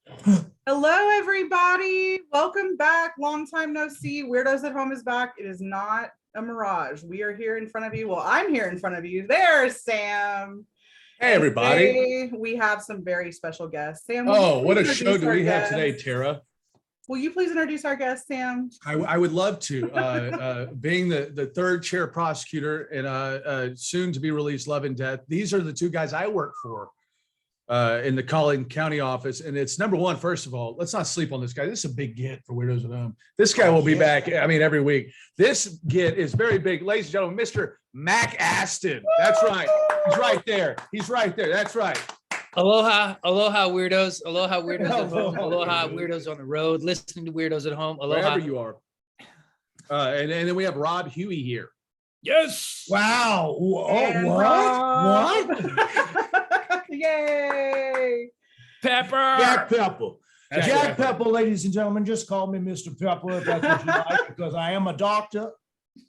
Hello, everybody. Welcome back. Long time no see. Weirdos at Home is back. It is not a mirage. We are here in front of you. Well, I'm here in front of you. There's Sam. Hey, everybody. Today, we have some very special guests. Sam, what a show do we have today, Tara? Will you please introduce our guest, Sam? I would love to. Being the third chair prosecutor and soon to be released Love and Death, these are the two guys I work for in the Collin County office. And it's number one, first of all, let's not sleep on this guy. This is a big get for Weirdos at Home. This guy will be back, every week. This get is very big. Ladies and gentlemen, Mr. Mack Astin. That's right. He's right there. He's right there. That's right. Aloha weirdos. Aloha weirdos at home. Aloha weirdos on the road, listening to Weirdos at Home. Aloha. Wherever you are. And then we have Rob Huey here. Yes. Wow. What? Yay. Pepper. Jack Pepper. That's Jack right. Pepper, ladies and gentlemen, just call me Mr. Pepper if that's what you like, because I am a doctor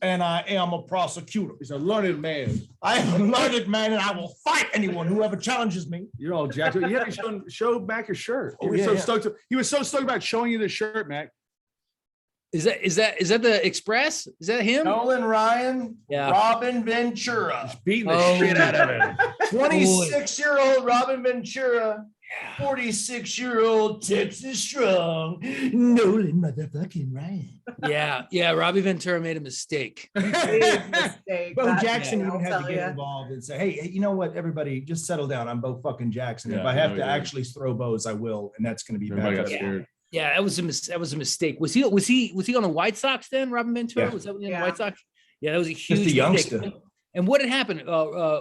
and I am a prosecutor. He's a learned man. I am a learned man and I will fight anyone who ever challenges me. You're all jacked up. You haven't show Mac your shirt. Oh, He was yeah, so yeah. stoked. He was so stoked about showing you the shirt, Mac. Is that the Express? Is that him? Nolan Ryan, Yeah. Robin Ventura, Beating the Oh. shit out of him. 26-year-old Robin Ventura, 46-year-old Texas Strong, Nolan motherfucking Ryan. Yeah. Robbie Ventura made a mistake. Big mistake. Bo That- Jackson I'll even had tell to get ya. involved and say, hey, you know what, everybody, just settle down. I'm Bo fucking Jackson. If Yeah, I have no, to yeah. actually throw bows, I will, and that's going to be Everybody got bad. Yeah. scared. Yeah, that was a mistake. Was he on the White Sox then? Robin Ventura Yeah. was that on the Yeah. White Sox? Yeah, that was a huge a mistake. youngster. And what had happened?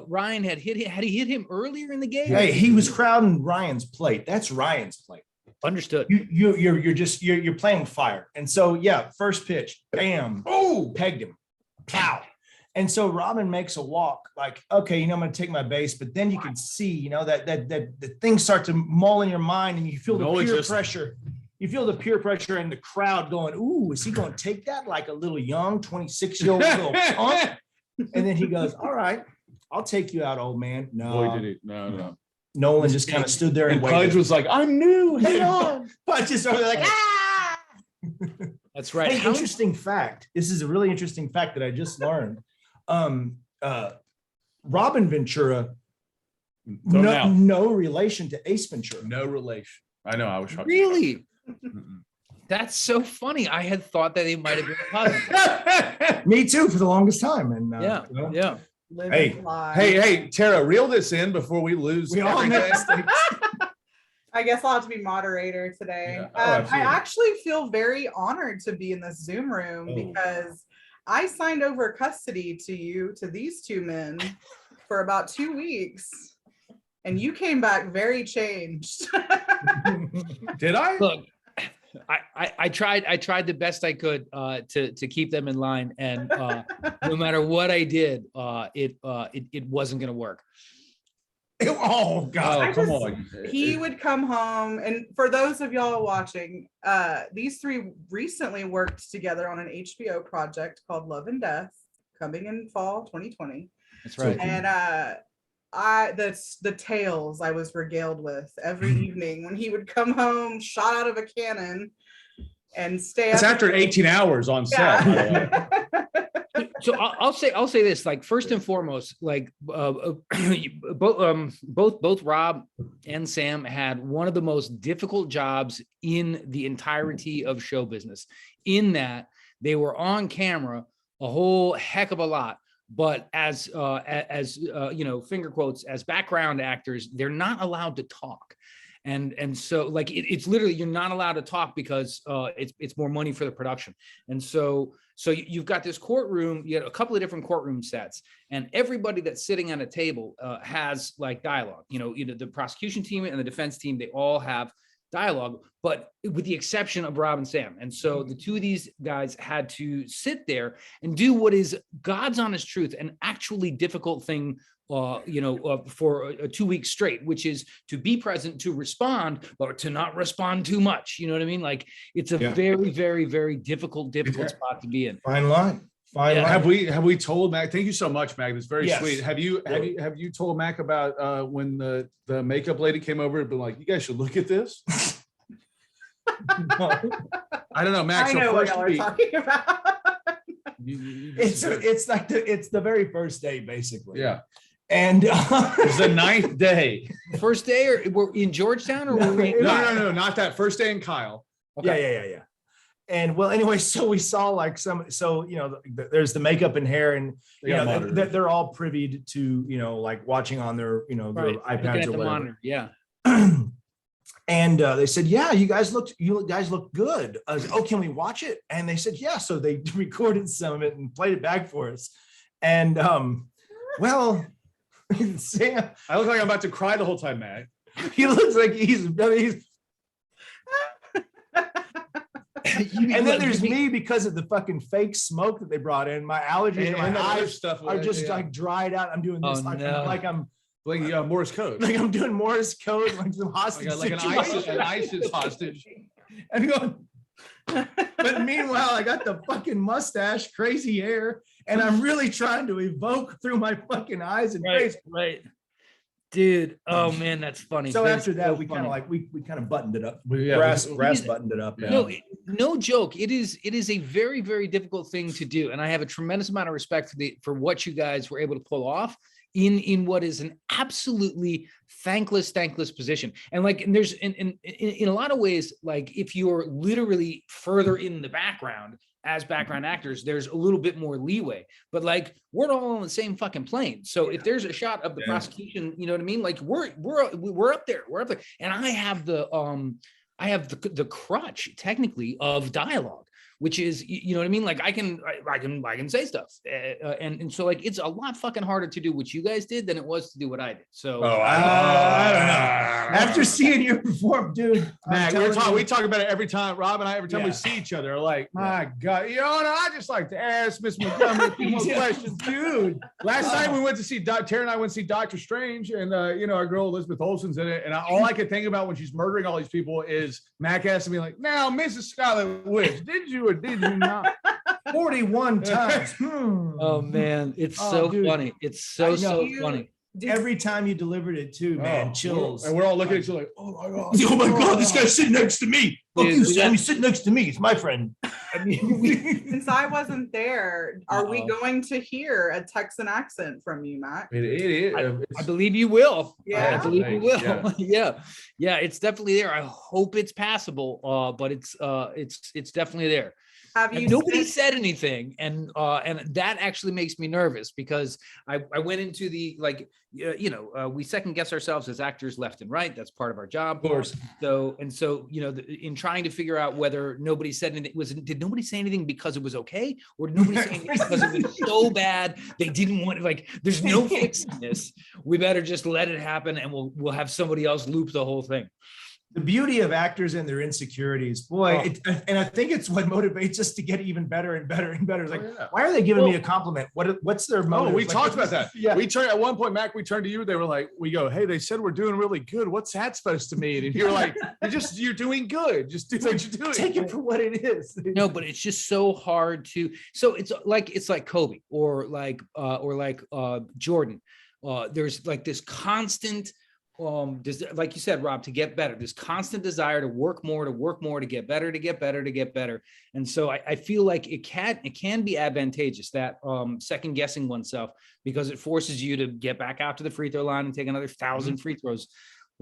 Ryan had he hit him earlier in the game? Hey, he was crowding Ryan's plate. That's Ryan's plate. Understood. You're playing with fire. And so, yeah, first pitch, bam, Oh, pegged him. Pow. And so Robin makes a walk like, okay, I'm going to take my base, but then you can see, that the things start to mull in your mind and you feel the Nolan peer just- pressure. You feel the peer pressure and the crowd going, ooh, is he going to take that like a little young 26-year-old little punk? And then he goes, all right, I'll take you out, old man. No, boy, did he. No. Nolan just kind of stood there and And waited. Pudge was like, I'm new. Hang on. Pudge is over there like, ah! That's right. Hey, How- interesting fact. This is a really interesting fact that I just learned. Robin Ventura, Throw him out. no relation to Ace Ventura. No relation. I know. I was shocked. Really? Mm-mm. That's so funny. I had thought that they might have been a cousin. Me too, for the longest time. And Yeah. Living Hey, life. Hey, Tara, reel this in before we lose. We all everything. make mistakes. I guess I'll have to be moderator today. Yeah. Oh, I absolutely. actually feel very honored to be in this Zoom room Oh. because I signed over custody to these two men for about 2 weeks. And you came back very changed. Did I? Look, I tried the best I could to keep them in line, and no matter what I did, it wasn't going to work. Oh God! I come just- on. He would come home, and for those of y'all watching, these three recently worked together on an HBO project called Love and Death, coming in fall 2020. That's right. And the tales I was regaled with every evening when he would come home shot out of a cannon and stay It's up after 18 hours on set. by the way. Yeah. So I'll say this, like, first and foremost, like both Rob and Sam had one of the most difficult jobs in the entirety of show business, in that they were on camera a whole heck of a lot, but as finger quotes, as background actors, they're not allowed to talk. And so, like, it's literally, you're not allowed to talk because it's more money for the production. And so you've got this courtroom, you had a couple of different courtroom sets, and everybody that's sitting at a table has like dialogue. The prosecution team and the defense team, they all have dialogue, but with the exception of Rob and Sam. And so the two of these guys had to sit there and do what is God's honest truth, an actually difficult thing for 2 weeks straight, which is to be present, to respond, but to not respond too much. You know what I mean? Like, it's a very, very, very difficult spot to be in. Fine line. Fine line. Have we told Mac? Thank you so much, Mac. It's very Yes. sweet. Have you told Mac about when the makeup lady came over and been like, you guys should look at this? I don't know, Max. I so know what first y'all are week, talking about. It's like it's the very first day, basically. yeah, And it's the 9th day. First day, or we're in Georgetown, or were we? No, not that first day in Kyle. Yeah. And well, anyway, so we saw like there's the makeup and hair, and they're all privy to like watching on their their Looking iPads at or the whatever. monitor, yeah. And they said, yeah, you guys look good. I was like, oh, can we watch it? And they said, yeah. So they recorded some of it and played it back for us. And well, Sam, I look like I'm about to cry the whole time, Matt. he looks like he's and then there's me because of the fucking fake smoke that they brought in. My allergies and my eyes are just like dried out. I'm doing this like I'm Morse code. like I'm doing Morse code, like some hostage Like an ISIS hostage. And going, but meanwhile, I got the fucking mustache, crazy hair, and I'm really trying to evoke through my fucking eyes and face. Right. Dude, oh man, that's funny. So That's after that, so we kind of funny. like we kind of buttoned it up. Yeah, Brass we- buttoned it up. Yeah. No joke. It is a very, very difficult thing to do. And I have a tremendous amount of respect for what you guys were able to pull off in what is an absolutely thankless position. And there's in a lot of ways, like if you're literally further in the background as background actors, there's a little bit more leeway, but like we're all on the same fucking plane. So if there's a shot of the prosecution, you know what I mean? Like we're up there, and I have the crutch technically of dialogue, which is, you know what I mean? Like I can say stuff. And so like, it's a lot fucking harder to do what you guys did than it was to do what I did. So I don't know. After seeing you perform, dude, Matt, we talk about it every time. Rob and I, every time we see each other, are like, my God, I just like to ask Miss Montgomery a few more questions, dude. Last night we went to see Tara and I went to see Doctor Strange, and our girl Elizabeth Olsen's in it, and all I could think about when she's murdering all these people is Mack Astin being like, "Now, Mrs. Scarlet Witch, did you or did you not?" 41 times. oh man, it's so dude. funny. It's so funny. Every time you delivered it too, man, chills. And we're all looking at each other like, oh my God. Oh my God, this guy's sitting next to me. Look, Dude, you, Sam, he's sitting next to me. He's my friend. Since I wasn't there, are we Uh-oh. going to hear a Texan accent from you, Matt? It is. I believe you will. Yeah? I believe you will. Yeah. yeah, it's definitely there. I hope it's passable. But it's definitely there. Have you? Nobody sent- said anything, and that actually makes me nervous because I went into the we second guess ourselves as actors left and right. That's part of our job. Of course. So in trying to figure out whether nobody said anything, did nobody say anything because it was okay, or did nobody say anything because it was so bad they didn't want there's no fixing this. We better just let it happen, and we'll have somebody else loop the whole thing. The beauty of actors and their insecurities, boy, and I think it's what motivates us to get even better and better and better. It's like, why are they giving me a compliment? What's their motive? Oh, we talked about that. Yeah. We turned at one point, Mac, we turned to you. They were like, we go, hey, they said we're doing really good. What's that supposed to mean? And you're like, you're doing good. Just do what you're doing. Take it for what it is. No, but it's just so hard to. So it's like Kobe or like Jordan. There's like this constant. Like you said, Rob, to get better, this constant desire to work more, to get better. And so I feel like it can be advantageous, that second guessing oneself, because it forces you to get back out to the free throw line and take another 1,000 free throws,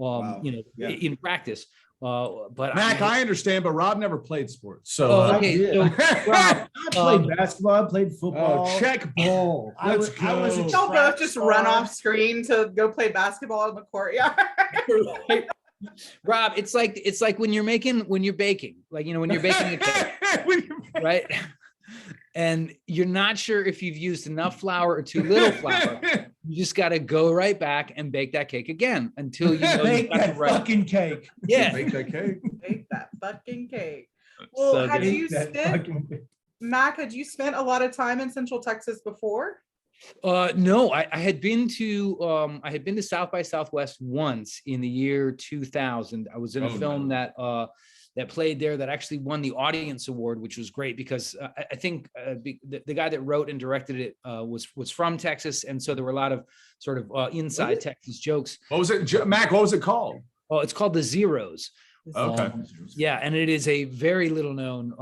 in practice. But Mac, I understand, but Rob never played sports. So okay. So, Rob, I played basketball, I played football. check ball. Let's go. I was a Y'all both just run off screen to go play basketball in the courtyard. Rob, it's like when you're baking, when you're baking a cake, right? And you're not sure if you've used enough flour or too little flour. You just got to go right back and bake that cake again until you know Make that fucking cake. Yeah. Make that cake. Make that fucking cake. So Well, had good. you Mac, had you spent a lot of time in Central Texas before? No, I had been to South by Southwest once in the year 2000. I was in a film that played there that actually won the audience award, which was great because I think the guy that wrote and directed it was from Texas, and so there were a lot of sort of inside Texas jokes. What was it, Mac? What was it called? Oh, it's called The Zeros. Okay. Yeah, and it is a very little known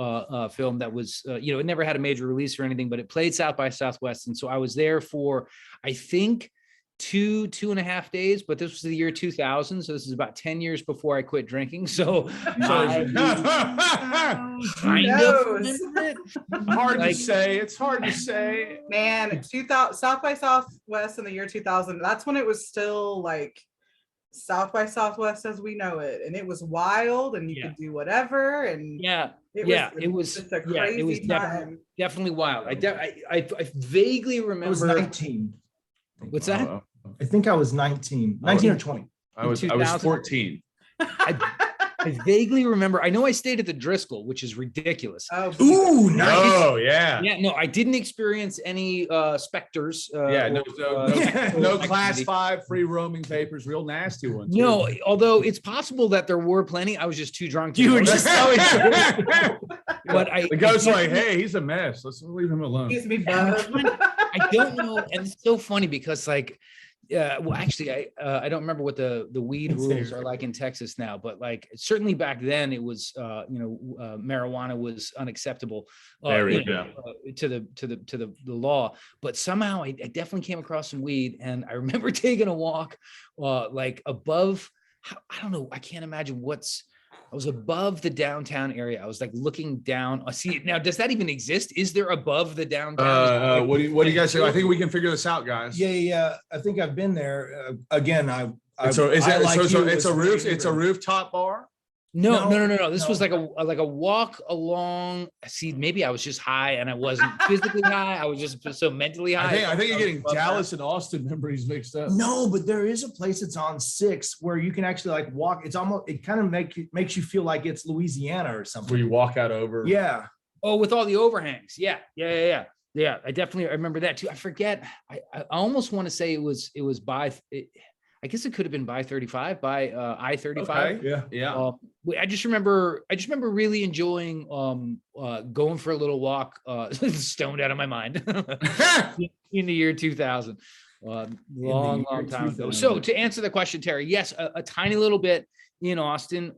film that was, it never had a major release or anything, but it played South by Southwest. And so I was there for, I think, 2.5 days, but this was the year 2000. So this is about 10 years before I quit drinking. So I kind of remember it. Hard to say. It's hard to say. Man, 2000 South by Southwest in the year 2000. That's when it was still like South by Southwest as we know it, and it was wild, and you could do whatever, and it was just a crazy time. Definitely wild. I vaguely remember. I was 19. What's that? I think I was 19 or 20. I was 14. I vaguely remember. I know I stayed at the Driscoll, which is ridiculous. Oh, ooh, nice. Oh, yeah. Yeah, no, I didn't experience any specters. No class 5 free roaming papers, real nasty ones. No, although it's possible that there were plenty. I was just too drunk. You were just but the ghost's like, hey, he's a mess. Let's leave him alone. Excuse me, bud. I don't know, and it's so funny because like. Well, actually, I don't remember what the weed rules are like in Texas now, but like certainly back then it was marijuana was unacceptable to the law. But somehow I definitely came across some weed, and I remember taking a walk like above. I don't know. I can't imagine I was above the downtown area. I was like looking down. See, now, does that even exist? Is there above the downtown? What do you guys say? I think we can figure this out, guys. Yeah. I think I've been there. Again, it's a rooftop bar. No. This was like a walk along. See, maybe I was just high and I wasn't physically high. I was just so mentally high. I think you're getting Dallas and Austin memories mixed up. No, but there is a place that's on 6 where you can actually like walk. It kind of makes you feel like it's Louisiana or something. Where you walk out over. Yeah. Oh, with all the overhangs. Yeah. I definitely remember that too. I forget. I almost want to say it was by. I guess it could have been by 35, by I-35. Okay. Yeah. I just remember really enjoying going for a little walk, stoned out of my mind in the year 2000. Long time ago. So to answer the question, Terry, yes, a tiny little bit in Austin.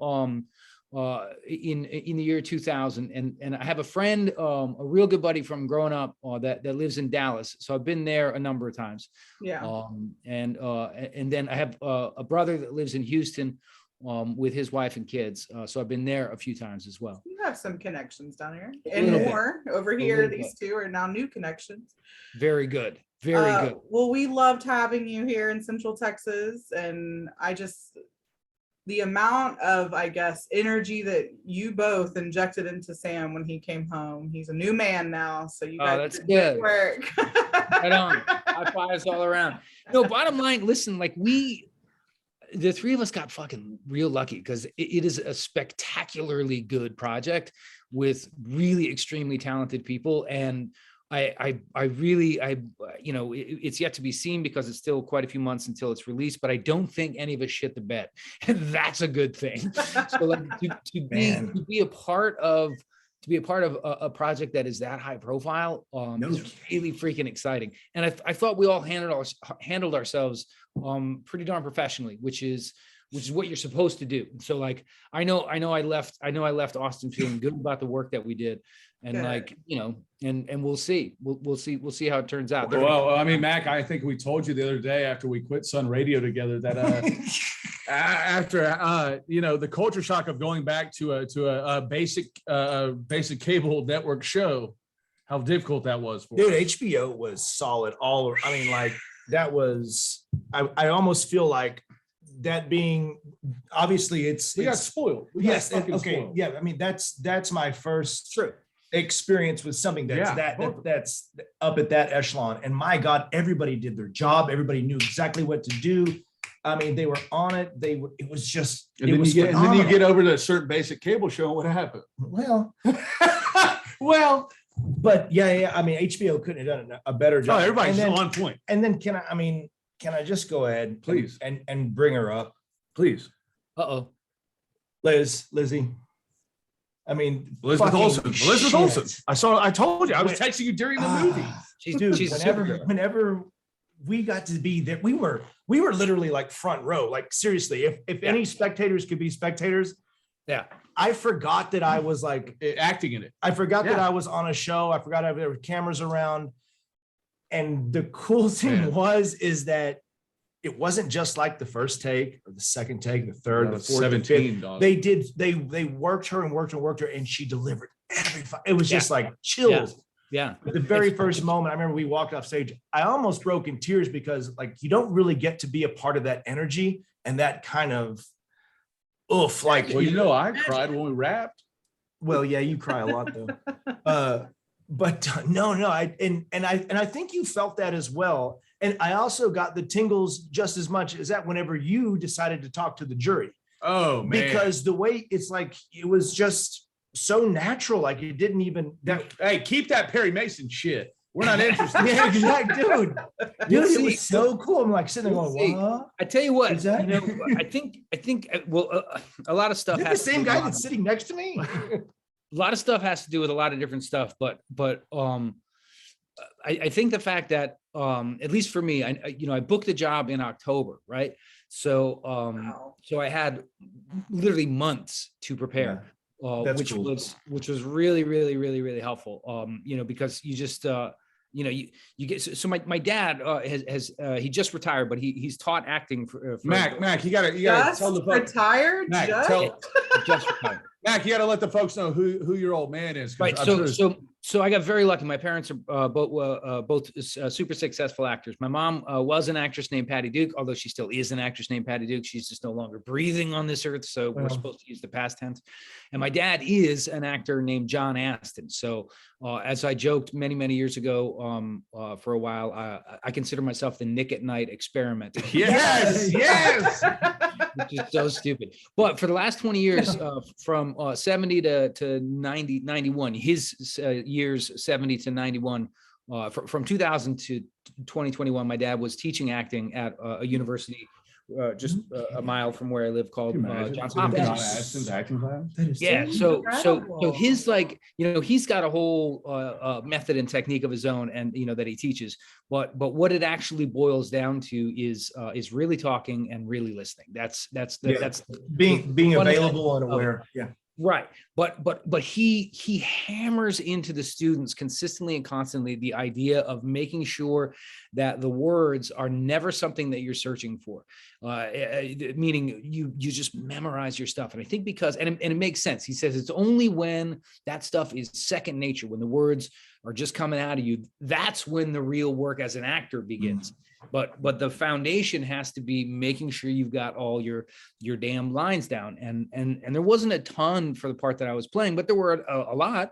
In the year 2000, and I have a friend, a real good buddy from growing up that lives in Dallas. So I've been there a number of times. Yeah. And then I have a brother that lives in Houston with his wife and kids. So I've been there a few times as well. You have some connections down here, and more over here. These two are now new connections. Very good. Very good. Well, we loved having you here in Central Texas, and the amount of, I guess, energy that you both injected into Sam when he came home. He's a new man now, so you guys that's good work. Right on. High fives all around. No, bottom line, listen, like the three of us got fucking real lucky because it is a spectacularly good project with really extremely talented people. And I really, it's yet to be seen because it's still quite a few months until it's released, but I don't think any of us shit the bed. And that's a good thing. So like to be a part of a project that is that high profile is really freaking exciting. And I thought we all handled ourselves pretty darn professionally, which is what you're supposed to do. So like, I know I left Austin feeling good about the work that we did. And like, and we'll see how it turns out. Well, I mean, Mac, I think we told you the other day after we quit Sun Radio together that after the culture shock of going back to a basic cable network show, how difficult that was for us. Dude, HBO was solid that was, I almost feel like that being, obviously we got spoiled. Spoiled. Yeah. I mean, that's my first experience with something that's up at that echelon. And my God, everybody did their job. Everybody knew exactly what to do. I mean, they were on it. It was just, and then you get over to a certain basic cable show. And what happened? Well, but yeah. I mean, HBO couldn't have done a better job. No, everybody's on point. And then can I just go ahead, please, and bring her up, please? Lizzie. I mean, Elizabeth Olsen. I told you, I was texting you during the movie. She's whenever we got to be there, we were literally like front row. Like seriously, if any spectators could be spectators, Yeah. I forgot that I was like, acting in it. I forgot that Yeah. I was on a show. I forgot there were cameras around. And the cool thing is that it wasn't just like the first take or the second take, the third, the fourth, 17, the dog. fifth. They worked her and worked and worked her, and she delivered it was just like chills. Yeah. At the very first moment, I remember we walked off stage. I almost broke in tears because like you don't really get to be a part of that energy and that kind of oof. Like, Well, you know, I cried when we rapped. well, yeah, you cry a lot though. But no, I think you felt that as well. And I also got the tingles just as much as that whenever you decided to talk to the jury. Oh man. Because the way it's like, it was just so natural. Like it didn't even Hey, keep that Perry Mason shit. We're not interested. yeah, exactly, dude. You'll Dude, it see. was so cool. I'm like sitting there You'll going, see. what? I tell you what, Is that- you know, I think, a lot of stuff Is that the has to same do guy with- that's sitting next to me? a lot of stuff has to do with a lot of different stuff, but I think the fact that at least for me, I booked the job in October, right? So Wow. so I had literally months to prepare, That's which cool. was really, really, really, really helpful. Because you just you get so my dad has he just retired, but he's taught acting for Mac, you gotta Just tell the folks. retired. Mac, Just? just retired. Mac, you gotta let the folks know who your old man is. 'Cause Right. I'm sure So I got very lucky. My parents are both super successful actors. My mom was an actress named Patty Duke, although she still is an actress named Patty Duke. She's just no longer breathing on this earth. So we're Wow. supposed to use the past tense. And my dad is an actor named John Astin. So as I joked many, many years ago, for a while, I consider myself the Nick at Night experiment. Yes, yes. Which is so stupid. But for the last 20 years, from 70 to 90, 91, his years 70 to 91, from 2000 to 2021, my dad was teaching acting at a university just a mile from where I live called Johns Hopkins. John Astin's acting class. That is Yeah, so incredible. his he's got a whole method and technique of his own, and that he teaches. But what it actually boils down to is really talking and really listening. That's being One of the- available and aware. Yeah. right. But he hammers into the students consistently and constantly the idea of making sure that the words are never something that you're searching for, meaning you just memorize your stuff. And I think because it makes sense. He says it's only when that stuff is second nature, when the words are just coming out of you, that's when the real work as an actor begins. But the foundation has to be making sure you've got all your damn lines down. And there wasn't a ton for the part that I was playing, but there were a lot.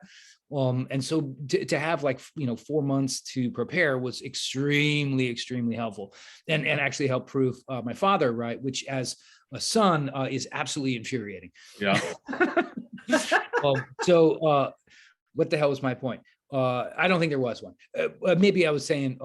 And so to have 4 months to prepare was extremely, extremely helpful, and actually helped prove my father right, which as a son is absolutely infuriating. Yeah. So what the hell was my point? I don't think there was one. Maybe I was saying,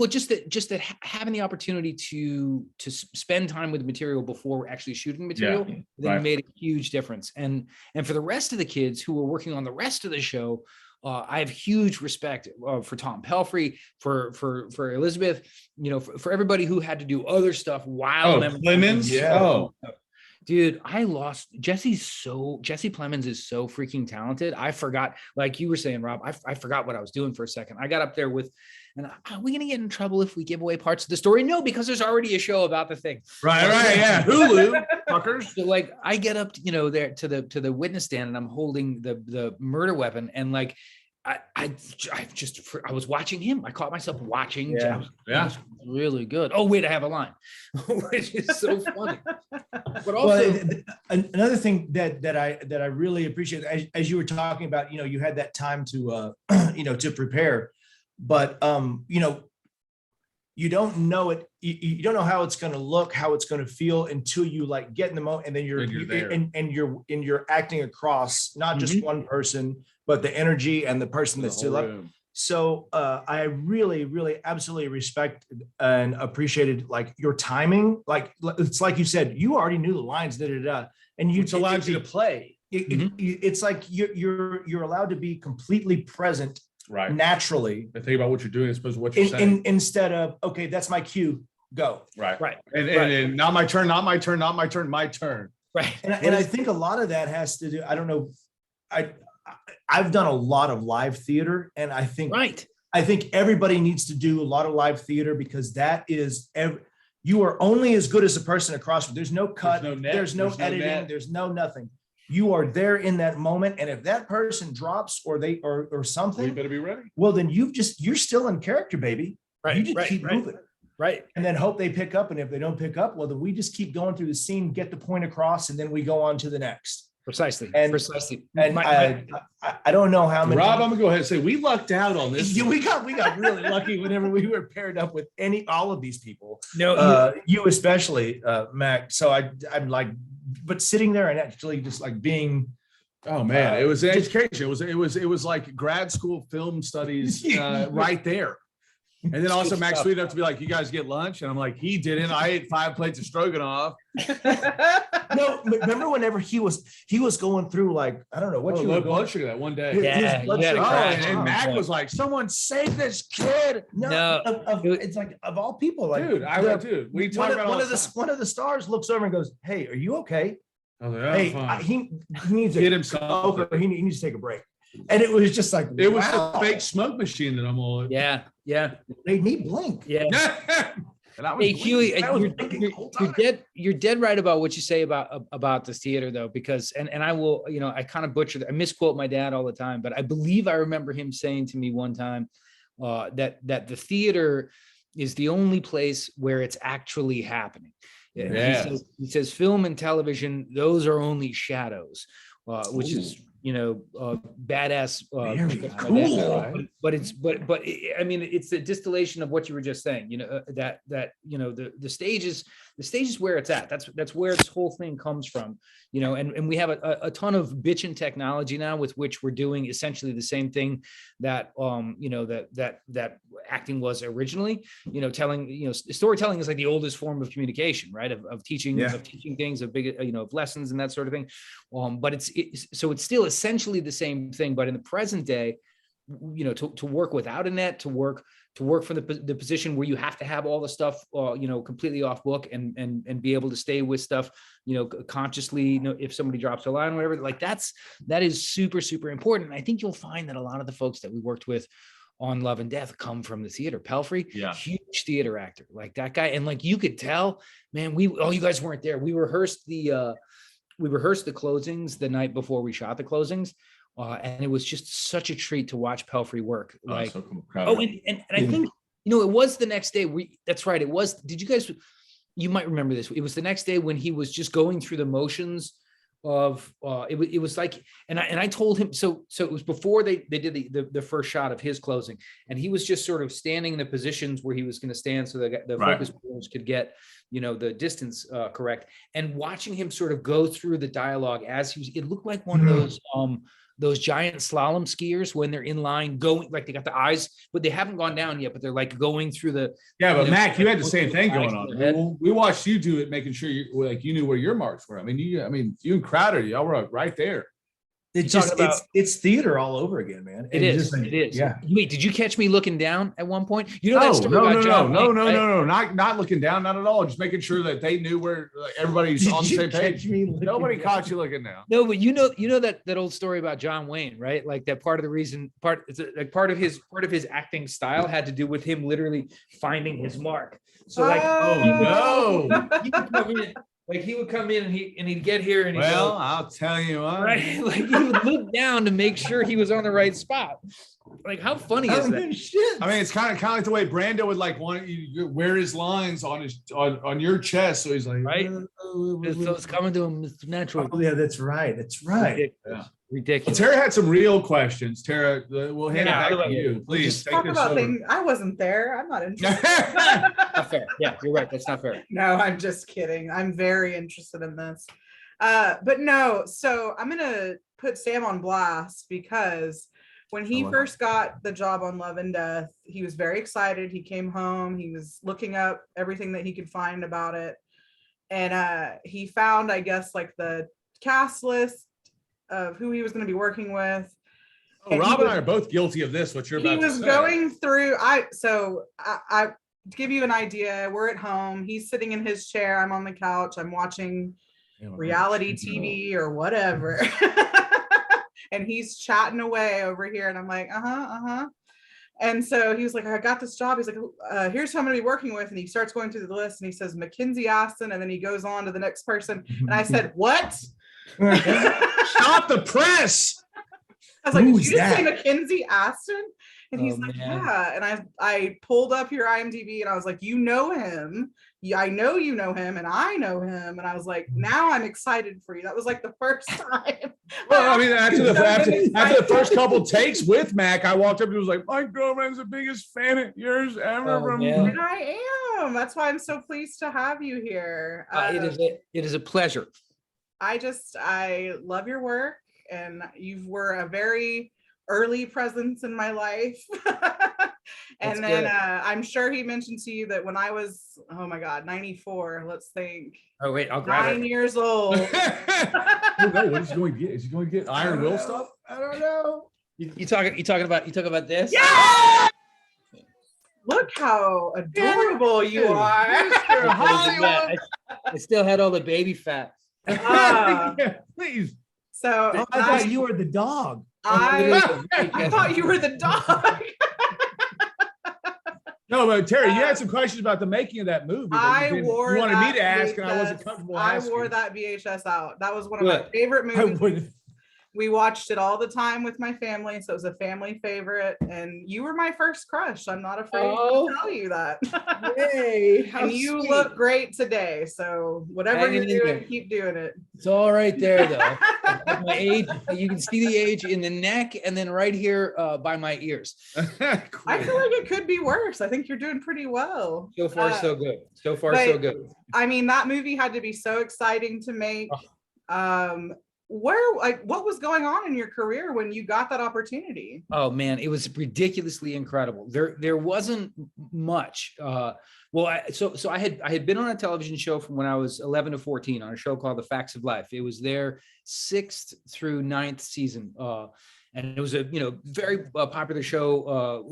just that having the opportunity to spend time with the material before actually shooting material, then made a huge difference. And for the rest of the kids who were working on the rest of the show, I have huge respect for Tom Pelfrey, for Elizabeth, for everybody who had to do other stuff while Clemens. Yeah. Oh. Dude, Jesse Plemons is so freaking talented. I forgot, like you were saying, Rob, I forgot what I was doing for a second. I got up there and are we going to get in trouble if we give away parts of the story? No, because there's already a show about the thing. Right, yeah. Hulu, fuckers. So I get up, there to the witness stand, and I'm holding the murder weapon, and I was watching him. I caught myself watching. Yeah. That was really good. Oh wait, I have a line, which is so funny. But also, another thing that I really appreciate, as you were talking about, you had that time to to prepare, but you don't know it. You don't know how it's going to look, how it's going to feel until you get in the moment, and then you're there. and you're acting across not just one person, but the energy and the person that's still up. So I really, really absolutely respect and appreciated your timing. It's like you said, you already knew the lines, and Which allows you to play. It's like you're allowed to be completely present, Right. naturally, And think about what you're doing as opposed to what you're saying. instead of, okay, that's my cue, go. Right. right. And not my turn, my turn. Right. And I think a lot of that has to do, I don't know, I've done a lot of live theater, and I think everybody needs to do a lot of live theater, because that is you are only as good as the person across from. There's no cut, there's no editing, there's no nothing. You are there in that moment, and if that person drops or something, You better be ready. well, then you're still in character, baby. Right, You just right, keep right. moving. Right. And then hope they pick up. And if they don't pick up, well, then we just keep going through the scene, get the point across, and then we go on to the next. Precisely. And- Precisely. And I don't know how many. Rob, I'm gonna go ahead and say we lucked out on this. Yeah, we got really lucky whenever we were paired up with all of these people. No, You especially, Mac. So I'm like, but sitting there and actually just like being. Oh man, it was an education. It was like grad school film studies right there. And then also Max sweet enough to be like, you guys get lunch? And I'm like, he didn't. I ate 5 plates of stroganoff. No, remember whenever he was going through, like, I don't know what you low were blood going. sugar that one day. Yeah, his blood you had a sugar- crash. And Mac was like, someone save this kid. No, it's like of all people, like, Dude, we talk about all this. one of the stars looks over and goes, "Hey, are you okay? I was like, oh, Hey, fine. he needs Get to him something. he needs to take a break." And it was just like, It was wow, the fake smoke machine that I'm all. yeah. made me blink. Yeah. And I was Hey, Huey, I was thinking the whole time. you're dead right about what you say about this theater, though, because and I will, I kind of butchered, I misquote my dad all the time, but I believe I remember him saying to me one time that the theater is the only place where it's actually happening. Yeah. He says film and television, those are only shadows, which is badass. Very cool. But I mean, it's the distillation of what you were just saying. The stage is where it's at. That's where this whole thing comes from. And we have a ton of bitchin' technology now with which we're doing essentially the same thing that that acting was originally. Storytelling is like the oldest form of communication, right? Of teaching, Yeah. of teaching things, of big, of lessons and that sort of thing. But it's still essentially the same thing, but in the present day, to work without a net, to work from the position where you have to have all the stuff, completely off book and be able to stay with stuff, consciously, if somebody drops a line or whatever, like that is super, super important. And I think you'll find that a lot of the folks that we worked with on Love and Death come from the theater. Pelfrey, huge theater actor, like that guy. And like, you could tell, man, you guys weren't there. We rehearsed the closings the night before we shot the closings. And it was just such a treat to watch Pelfrey work. Like, so cool. And I think, it was the next day. That's right. It was, did you guys, you might remember this. It was the next day when he was just going through the motions of, it was like, and I told him, so it was before they did the first shot of his closing, and he was just sort of standing in the positions where he was going to stand so that the focus points could get, the distance correct, and watching him sort of go through the dialogue as it looked like one of those giant slalom skiers when they're in line going, like they got the eyes, but they haven't gone down yet, but they're like going through the. Yeah, but Mac, you had the same thing going on. We watched you do it, making sure you knew where your marks were. I mean, you and Crowder, y'all were right there. It's theater all over again, man. It is. It is. Yeah. Wait, did you catch me looking down at one point? That story about John Wayne, right? No, not looking down, not at all. Just making sure that they knew where everybody's on the same page. Nobody caught you looking down. No, but that old story about John Wayne, right? Like that part of the reason, part of his acting style had to do with him literally finding his mark. So like, he would come in and he'd get here and he'd go, I'll tell you what. Right? Like he would look down to make sure he was on the right spot. Like, how funny is that? Shit. I mean, it's kind of like the way Brando would like want you wear his lines on your chest. So he's like, right. So it's coming to him. It's natural. Oh, yeah, that's right. Ridiculous. Tara had some real questions. Tara, we'll hand it back to you. Please talk about things. I wasn't there. I'm not interested. Not fair. Yeah, you're right. That's not fair. No, I'm just kidding. I'm very interested in this. But no, so I'm gonna put Sam on blast because when he first got the job on Love and Death, he was very excited. He came home, he was looking up everything that he could find about it. And he found, I guess, like the cast list of who he was going to be working with. Rob and I are both guilty of this, what you're about to say. He was going through, I to give you an idea, we're at home, he's sitting in his chair, I'm on the couch, I'm watching reality TV or whatever. And he's chatting away over here. And I'm like, uh-huh. And so he was like, I got this job. He's like, here's who I'm going to be working with. And he starts going through the list and he says, Mackenzie Astin. And then he goes on to the next person. And I said, what? Stop the press. I was like, Who's did you just that? say Mackenzie Astin? And he's Oh, like, man. yeah. And I pulled up your IMDb and I was like, you know him. Yeah, I know you know him and I know him. And I was like, now I'm excited for you. That was like the first time. Well, I mean, after the Excited. first couple takes with Mac, I walked up and was like, my girlfriend's the biggest fan of yours ever. Oh, from man. And I am. That's why I'm so pleased to have you here. It is a pleasure. I love your work, and you were a very early presence in my life. That's And then good. I'm sure he mentioned to you that when I was, oh my God, 94, let's think, Oh, wait, I'll grab 9 it. years old. Oh, no, what is he going to get? Is he going to get Iron Will stuff? I don't know. You talking about this? Yeah! Look how adorable you are. Mr. Hollywood. I still had all the baby fat. Yeah, please. So Oh, I thought you were the dog. I thought you were the dog. No, but Terry, you had some questions about the making of that movie. I You wore wanted me that to ask, and I wasn't VHS comfortable I asking. wore that VHS out. That was one of my Good. favorite I movies. would. We watched it all the time with my family, so it was a family favorite. And you were my first crush. I'm not afraid Oh. to tell you that. Yay! And you look great today. So whatever Hanging you're in doing, there. keep doing it. It's all right there, though. At my age, you can see the age in the neck, and then right here by my ears. I feel like it could be worse. I think you're doing pretty well. So far, so good. So far, but- so good. I mean, that movie had to be so exciting to make. What was going on in your career when you got that opportunity? Oh man, it was ridiculously incredible. There wasn't much. I had been on a television show from when I was 11 to 14 on a show called The Facts of Life. It was their 6th through 9th season. And it was a very popular show.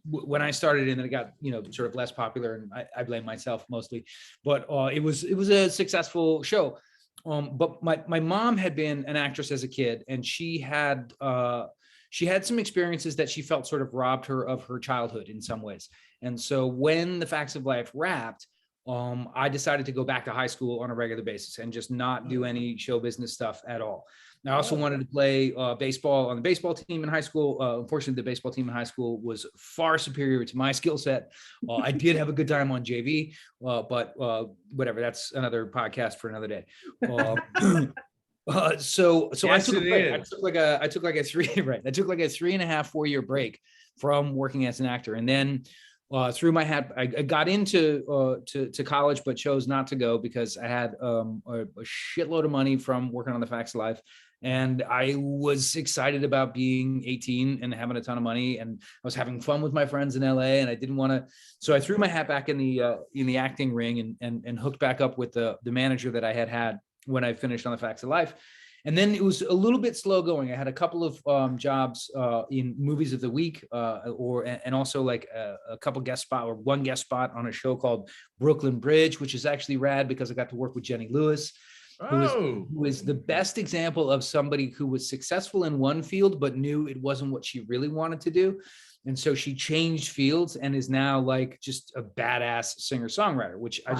When I started, and then it got sort of less popular, and I blame myself mostly. But it was a successful show. But my mom had been an actress as a kid, and she had some experiences that she felt sort of robbed her of her childhood in some ways. And so when The Facts of Life wrapped, I decided to go back to high school on a regular basis and just not do any show business stuff at all. I also wanted to play baseball on the baseball team in high school. Unfortunately, the baseball team in high school was far superior to my skill set. I did have a good time on JV, but whatever. That's another podcast for another day. So Yes, I took a it break. is. I took like a 3.5-4 year break from working as an actor, and then through my hat, I got into to college, but chose not to go because I had a shitload of money from working on The Facts of Life. And I was excited about being 18 and having a ton of money, and I was having fun with my friends in LA, and I didn't want to. So I threw my hat back in the acting ring and hooked back up with the manager that I had when I finished on The Facts of Life. And then it was a little bit slow going. I had a couple of jobs in movies of the week, and also like a couple guest spot, or one guest spot on a show called Brooklyn Bridge, which is actually rad because I got to work with Jenny Lewis, who is the best example of somebody who was successful in one field but knew it wasn't what she really wanted to do. And so she changed fields and is now like just a badass singer-songwriter, which I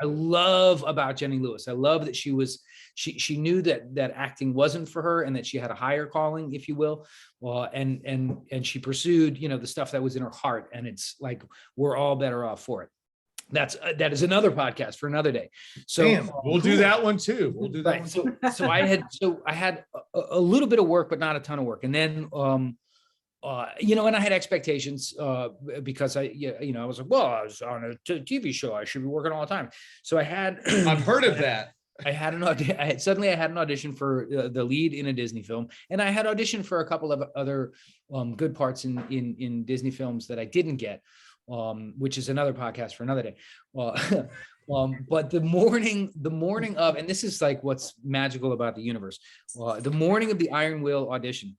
love about Jenny Lewis. I love that she knew that acting wasn't for her and that she had a higher calling, if you will. And she pursued, the stuff that was in her heart. And it's like, we're all better off for it. That is another podcast for another day. So we'll do that one too. We'll do that right. one. So I had a little bit of work, but not a ton of work. And then, and I had expectations because I was like, well, I was on a TV show. I should be working all the time. So I had, I've heard of that. I had an audition. I had an audition for the lead in a Disney film, and I had auditioned for a couple of other good parts in Disney films that I didn't get. Which is another podcast for another day. But the morning of, and this is like what's magical about the universe. The morning of the Iron Will audition,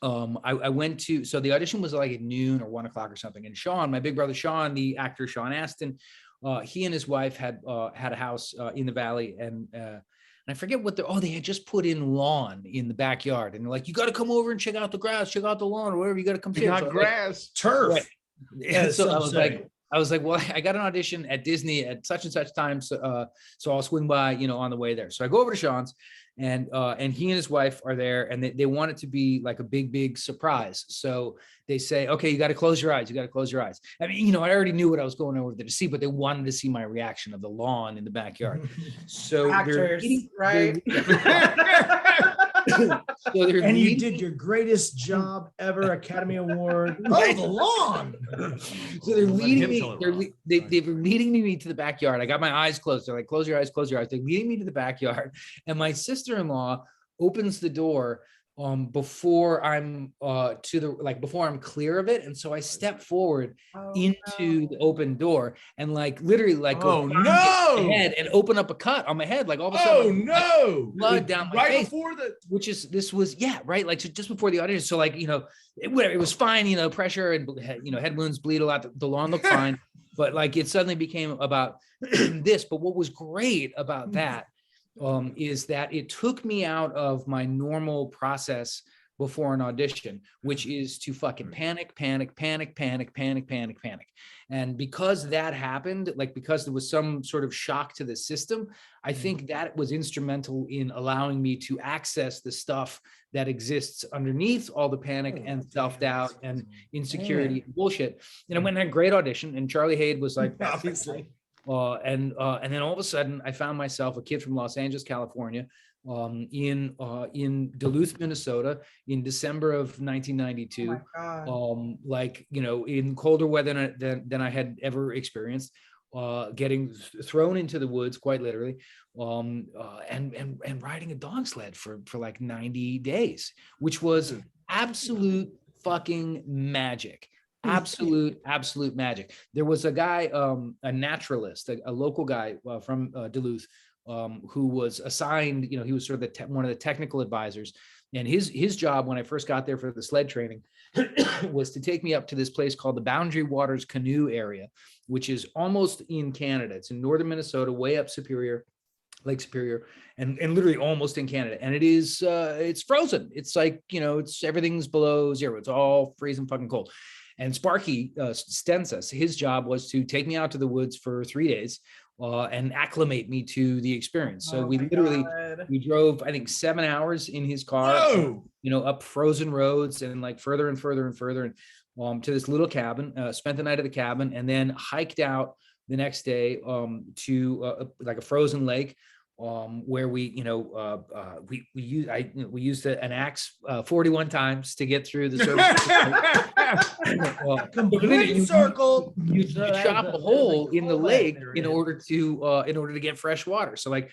I went to, so the audition was like at noon or 1 o'clock or something. And Sean, my big brother Sean, the actor Sean Astin, he and his wife had a house in the Valley, and And I forget what they had just put in lawn in the backyard. And they're like, you got to come over and check out the grass, check out the lawn or whatever. You got to come see it. So I Not was like, grass. Turf. Right. Yeah, And so some I was like, well, I got an audition at Disney at such and such time. So I'll swing by, on the way there. So I go over to Sean's and he and his wife are there and they want it to be like a big surprise. So they say, okay, you got to close your eyes. You got to close your eyes. I mean, I already knew what I was going over there to see, but they wanted to see my reaction of the lawn in the backyard. So Actors, right? And you did your greatest job ever, Academy Award. Oh, the lawn. So they're leading me. They were leading me to the backyard. I got my eyes closed. They're like, close your eyes, close your eyes. They're leading me to the backyard, and my sister-in-law opens the door before I'm before I'm clear of it, and so I step forward into the open door and literally go my head and open up a cut on my head, all of a sudden blood down my face, before this was right, just before the audition. So it was fine, pressure and head wounds bleed a lot, the lawn looked fine, but it suddenly became about this. But what was great about that is that it took me out of my normal process before an audition, which is to fucking panic. And because that happened, because there was some sort of shock to the system, I think that was instrumental in allowing me to access the stuff that exists underneath all the panic and self-doubt and insecurity and bullshit. And I went and had a great audition, and Charlie Haid was like, obviously. And then all of a sudden I found myself, a kid from Los Angeles, California, in Duluth, Minnesota, in December of 1992, in colder weather than I had ever experienced, getting thrown into the woods, quite literally, and riding a dog sled for 90 days, which was absolute fucking magic. Absolute magic. There was a guy, a naturalist, a local guy from Duluth, who was assigned, he was sort of one of the technical advisors. And his job when I first got there for the sled training was to take me up to this place called the Boundary Waters Canoe Area, which is almost in Canada. It's in northern Minnesota, way up Lake Superior, and literally almost in Canada. And it's frozen. It's it's everything's below zero. It's all freezing fucking cold. And Sparky Stensas, his job was to take me out to the woods for 3 days and acclimate me to the experience. So we drove, I think, 7 hours in his car, up frozen roads and further and further and further to this little cabin, spent the night at the cabin, and then hiked out the next day to a frozen lake. Where we used an axe 41 times to get through the surface. Complete circle. You chop a hole in the lake in order to get fresh water. So we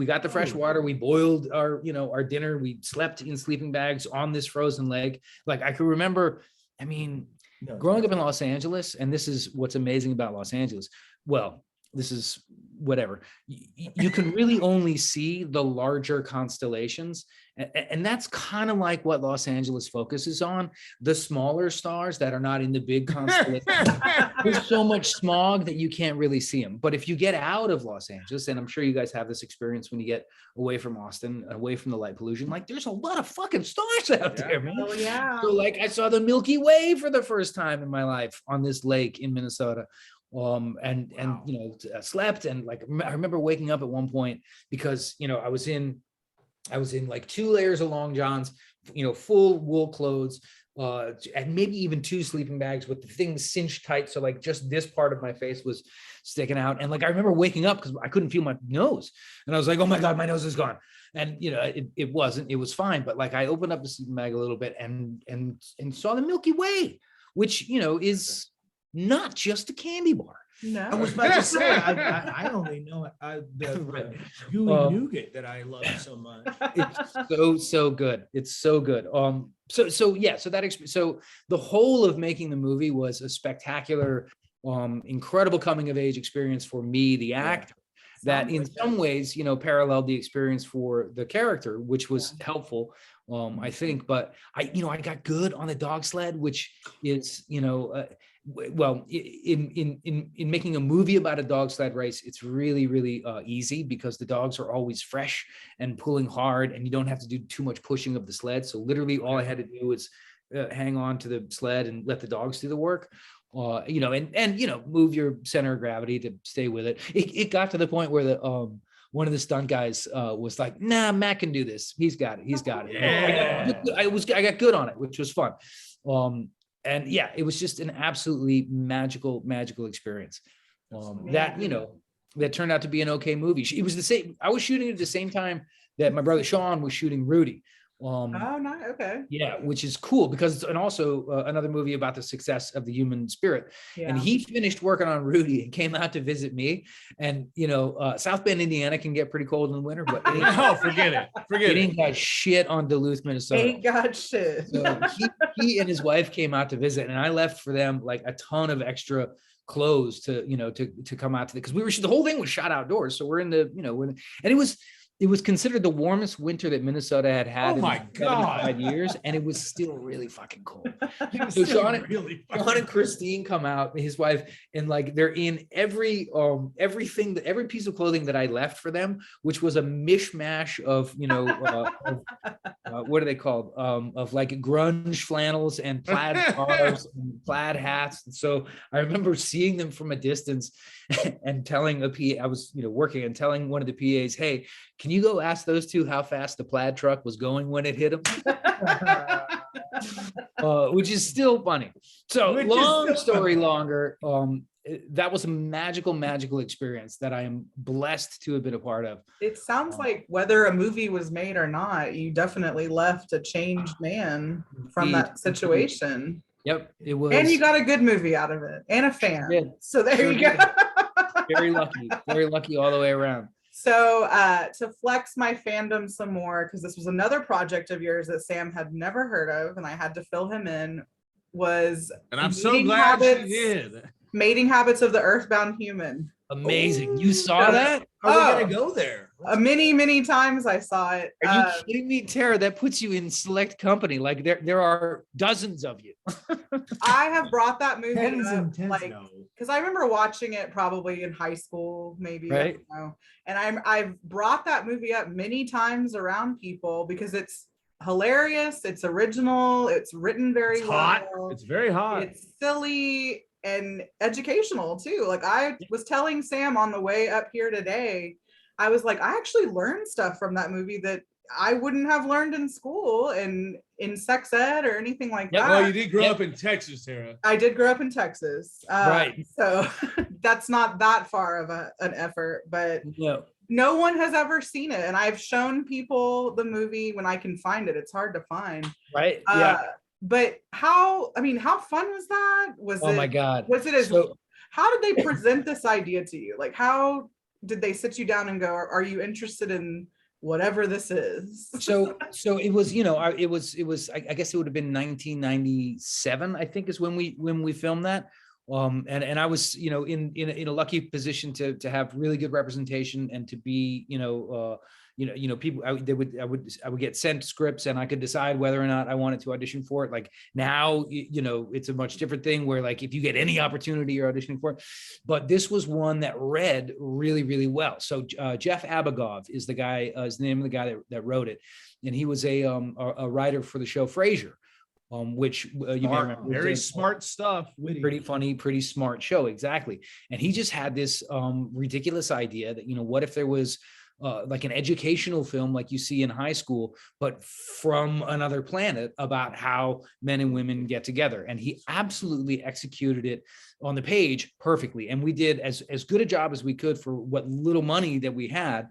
got the fresh water. We boiled our dinner. We slept in sleeping bags on this frozen lake. I could remember. I mean, growing up in Los Angeles, and this is what's amazing about Los Angeles. Well, this is whatever. You can really only see the larger constellations. And that's kind of like what Los Angeles focuses on, the smaller stars that are not in the big constellations. There's so much smog that you can't really see them. But if you get out of Los Angeles, and I'm sure you guys have this experience when you get away from Austin, away from the light pollution, there's a lot of fucking stars out there, man. Oh, yeah. So I saw the Milky Way for the first time in my life on this lake in Minnesota. Slept, and I remember waking up at one point because I was in 2 layers of long johns, full wool clothes, and maybe even 2 sleeping bags with the things cinched tight, so just this part of my face was sticking out. And I remember waking up because I couldn't feel my nose, and I was like, oh my god, my nose is gone. And it wasn't, it was fine, but I opened up the sleeping bag a little bit and saw the Milky Way, which is not just a candy bar. No. I was about to say, I only know the Huey nougat that I love so much. It's so good. It's so good. So the whole of making the movie was a spectacular, incredible coming of age experience for me, the actor, that in some ways, paralleled the experience for the character, which was helpful. I think, but I got good on the dog sled, which is, well, in making a movie about a dog sled race, it's really easy because the dogs are always fresh and pulling hard, and you don't have to do too much pushing of the sled. So literally all I had to do was hang on to the sled and let the dogs do the work. You know, and you know, move your center of gravity to stay with it. It got to the point where the one of the stunt guys was like, "Nah, Matt can do this. He's got it. He's got it." Yeah. I got good on it, which was fun. And yeah, it was just an absolutely magical experience. That, you know, that turned out to be an okay movie. It was the same. I was shooting it at the same time that my brother Sean was shooting Rudy. Oh, nice. Okay. Yeah, which is cool because it's, and also another movie about the success of the human spirit. Yeah. And he finished working on Rudy and came out to visit me. And you know, South Bend, Indiana can get pretty cold in the winter, but No, forget it. it ain't got shit on Duluth, Minnesota. Ain't got shit. So he and his wife came out to visit, and I left for them like a ton of extra clothes to, you know, to come out to because we were, the whole thing was shot outdoors. So we're in the, you know, and it was considered the warmest winter that Minnesota had had in 75 years, and it was still really fucking cold. So Sean and Christine come out, his wife, and like they're in everything, every piece of clothing that I left for them, which was a mishmash of, you know, what are they called? Of like grunge flannels and plaid scarves and plaid hats. And so I remember seeing them from a distance and telling a PA, I was, you know, working and telling one of the PAs, "Hey, can you go ask those two how fast the plaid truck was going when it hit them?" Which is still funny. So long story longer, that was a magical experience that I am blessed to have been a part of. It sounds like whether a movie was made or not, you definitely left a changed man from that situation. Yep, it was. And you got a good movie out of it and a fan. Yeah. So there you go. Very lucky all the way around. So to flex my fandom some more, because this was another project of yours that Sam had never heard of, and I had to fill him in, was and I'm so glad she did. Mating Habits of the Earthbound Human. Amazing. You saw that? Are we gonna go there? Many times I saw it. Are you kidding me, Tara? That puts you in select company. Like there are dozens of you. I have brought that movie Tens up, and tens, like, no. because I remember watching it probably in high school, maybe. Right. I don't know. And I've brought that movie up many times around people because it's hilarious, it's original, it's written very It's hot. well. It's very hot. It's silly and educational too. Like I was telling Sam on the way up here today, I was like, I actually learned stuff from that movie that I wouldn't have learned in school and in sex ed or anything like that. Well, you did grow up in Texas, Tara. I did grow up in Texas. Right. So that's not that far of an effort, but no one has ever seen it. And I've shown people the movie when I can find it. It's hard to find. Right. Yeah. But how fun was that? Oh my God. Was it how did they present this idea to you? Like, how did they sit you down and go, are you interested in whatever this is? So it was, you know, it was, I guess it would have been 1997, I think is when we filmed that. And I was, you know, in a lucky position to have really good representation and to be, people, I would get sent scripts and I could decide whether or not I wanted to audition for it. Like now, you know, it's a much different thing where like, if you get any opportunity you're auditioning for it, but this was one that read really well. So Jeff Abigov is the guy, is the name of the guy that wrote it. And he was a writer for the show Frasier. Which you may remember, very smart stuff. Pretty funny, pretty smart show. Exactly. And he just had this ridiculous idea that, you know, what if there was like an educational film like you see in high school, but from another planet about how men and women get together. And he absolutely executed it on the page perfectly. And we did as good a job as we could for what little money that we had,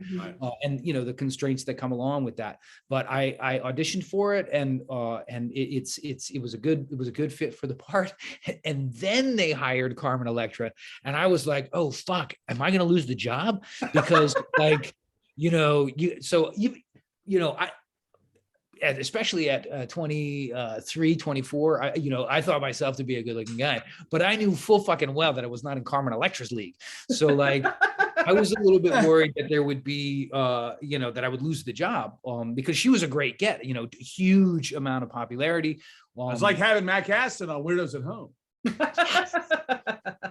and, you know, the constraints that come along with that. But I auditioned for it, and it was a good fit for the part. And then they hired Carmen Electra, and I was like, oh fuck, am I going to lose the job? Because like, especially at 23, 24, I thought myself to be a good looking guy, but I knew full fucking well that I was not in Carmen Electra's league. So like, I was a little bit worried that there would be, that I would lose the job because she was a great get, huge amount of popularity. It's like having Mack Astin on Weirdos at Home.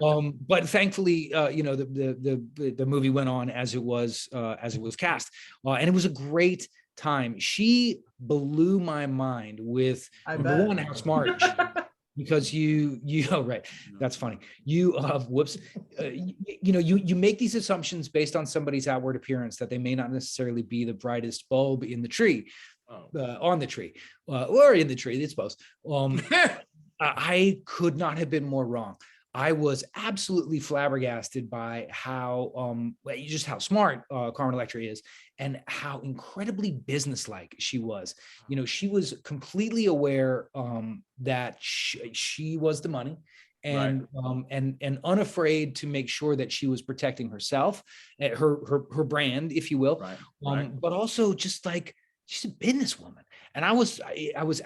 But thankfully, the movie went on as it was cast, and it was a great time. She blew my mind with I number bet. one, how smart she is, because oh, right, that's funny. You you make these assumptions based on somebody's outward appearance that they may not necessarily be the brightest bulb in the tree, on the tree, or in the tree, it's both. I could not have been more wrong. I was absolutely flabbergasted by how just how smart Carmen Electra is, and how incredibly businesslike she was. You know, she was completely aware that she was the money, and and unafraid to make sure that she was protecting herself, her brand, if you will, but also just like, she's a businesswoman. And I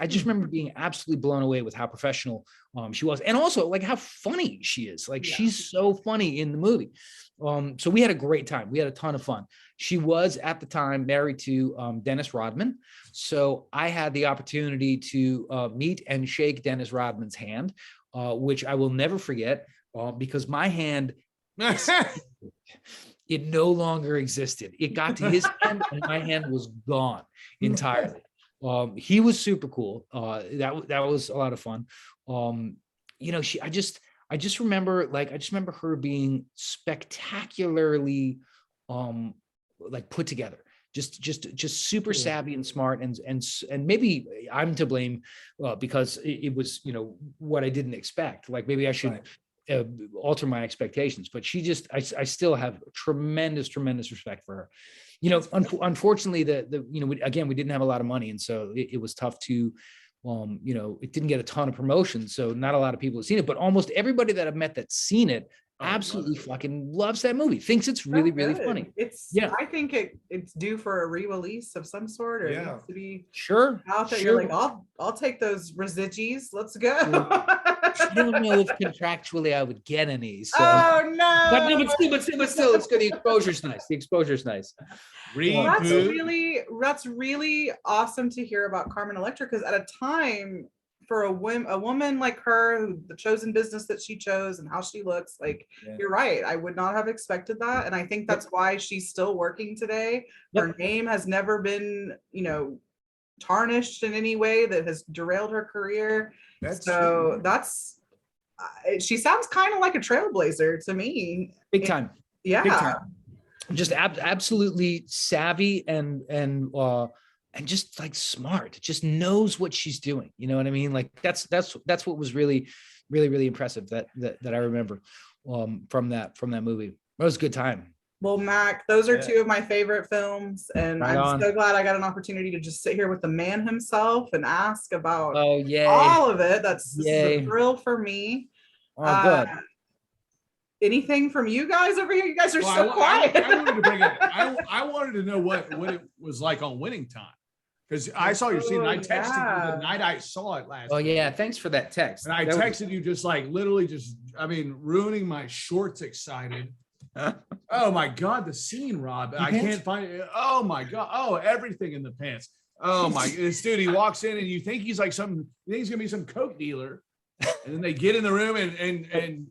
just remember being absolutely blown away with how professional she was, and also like how funny she is. Like, she's so funny in the movie. So we had a great time. We had a ton of fun. She was at the time married to Dennis Rodman. So I had the opportunity to meet and shake Dennis Rodman's hand, which I will never forget, because my hand, it no longer existed. It got to his hand and my hand was gone entirely. He was super cool. That was a lot of fun. You know, I just remember her being spectacularly like put together. Just super savvy and smart, and maybe I'm to blame because it was, you know, what I didn't expect. Like, maybe I should alter my expectations, but I still have tremendous respect for her. You know, unfortunately, we didn't have a lot of money, and so it was tough to, you know, it didn't get a ton of promotion, so not a lot of people have seen it. But almost everybody that I've met that's seen it absolutely fucking loves that movie. Thinks it's really funny. I think it's due for a re-release of some sort, or it needs to be out there. You're like, I'll take those residues. Let's go. I don't know if contractually I would get any. So. Oh no! But still, it's good. The exposure's nice. Well, that's really awesome to hear about Carmen Electra, because at a time, for a woman like her, the chosen business that she chose and how she looks, like, you're right, I would not have expected that, and I think that's why she's still working today. Her name has never been, you know, tarnished in any way that has derailed her career. She sounds kind of like a trailblazer to me. Big time. Yeah. Big time. Just absolutely savvy and just like smart. Just knows what she's doing. You know what I mean? Like, that's what was really impressive that I remember from that movie. It was a good time. Well, Mac, those are two of my favorite films, and I'm so glad I got an opportunity to just sit here with the man himself and ask about all of it. This is a thrill for me. Good. Anything from you guys over here? You guys are so quiet. I wanted to bring it. I wanted to know what it was like on Winning Time, because I saw your scene and I texted you the night I saw it last. Oh yeah, thanks for that text. And I texted you just like literally ruining my shorts excited. Oh my God, the scene, Rob. I can't find it. Oh my God. Oh, everything in the pants. Oh my, this dude, he walks in and you think he's like you think he's gonna be some coke dealer. And then they get in the room and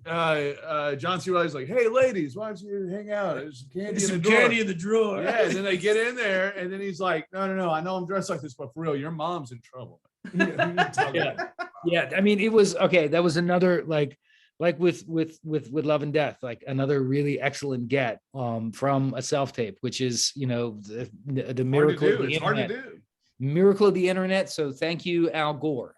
John C. Reilly's like, "Hey ladies, why don't you hang out? There's some candy in the drawer." Yeah, and then they get in there and then he's like, No, I know I'm dressed like this, but for real, your mom's in trouble. Yeah. I mean, it was okay. That was another like with Love and Death, like another really excellent get from a self-tape, which is, you know, the miracle of the internet. Hard to do. Miracle of the internet. So thank you, Al Gore.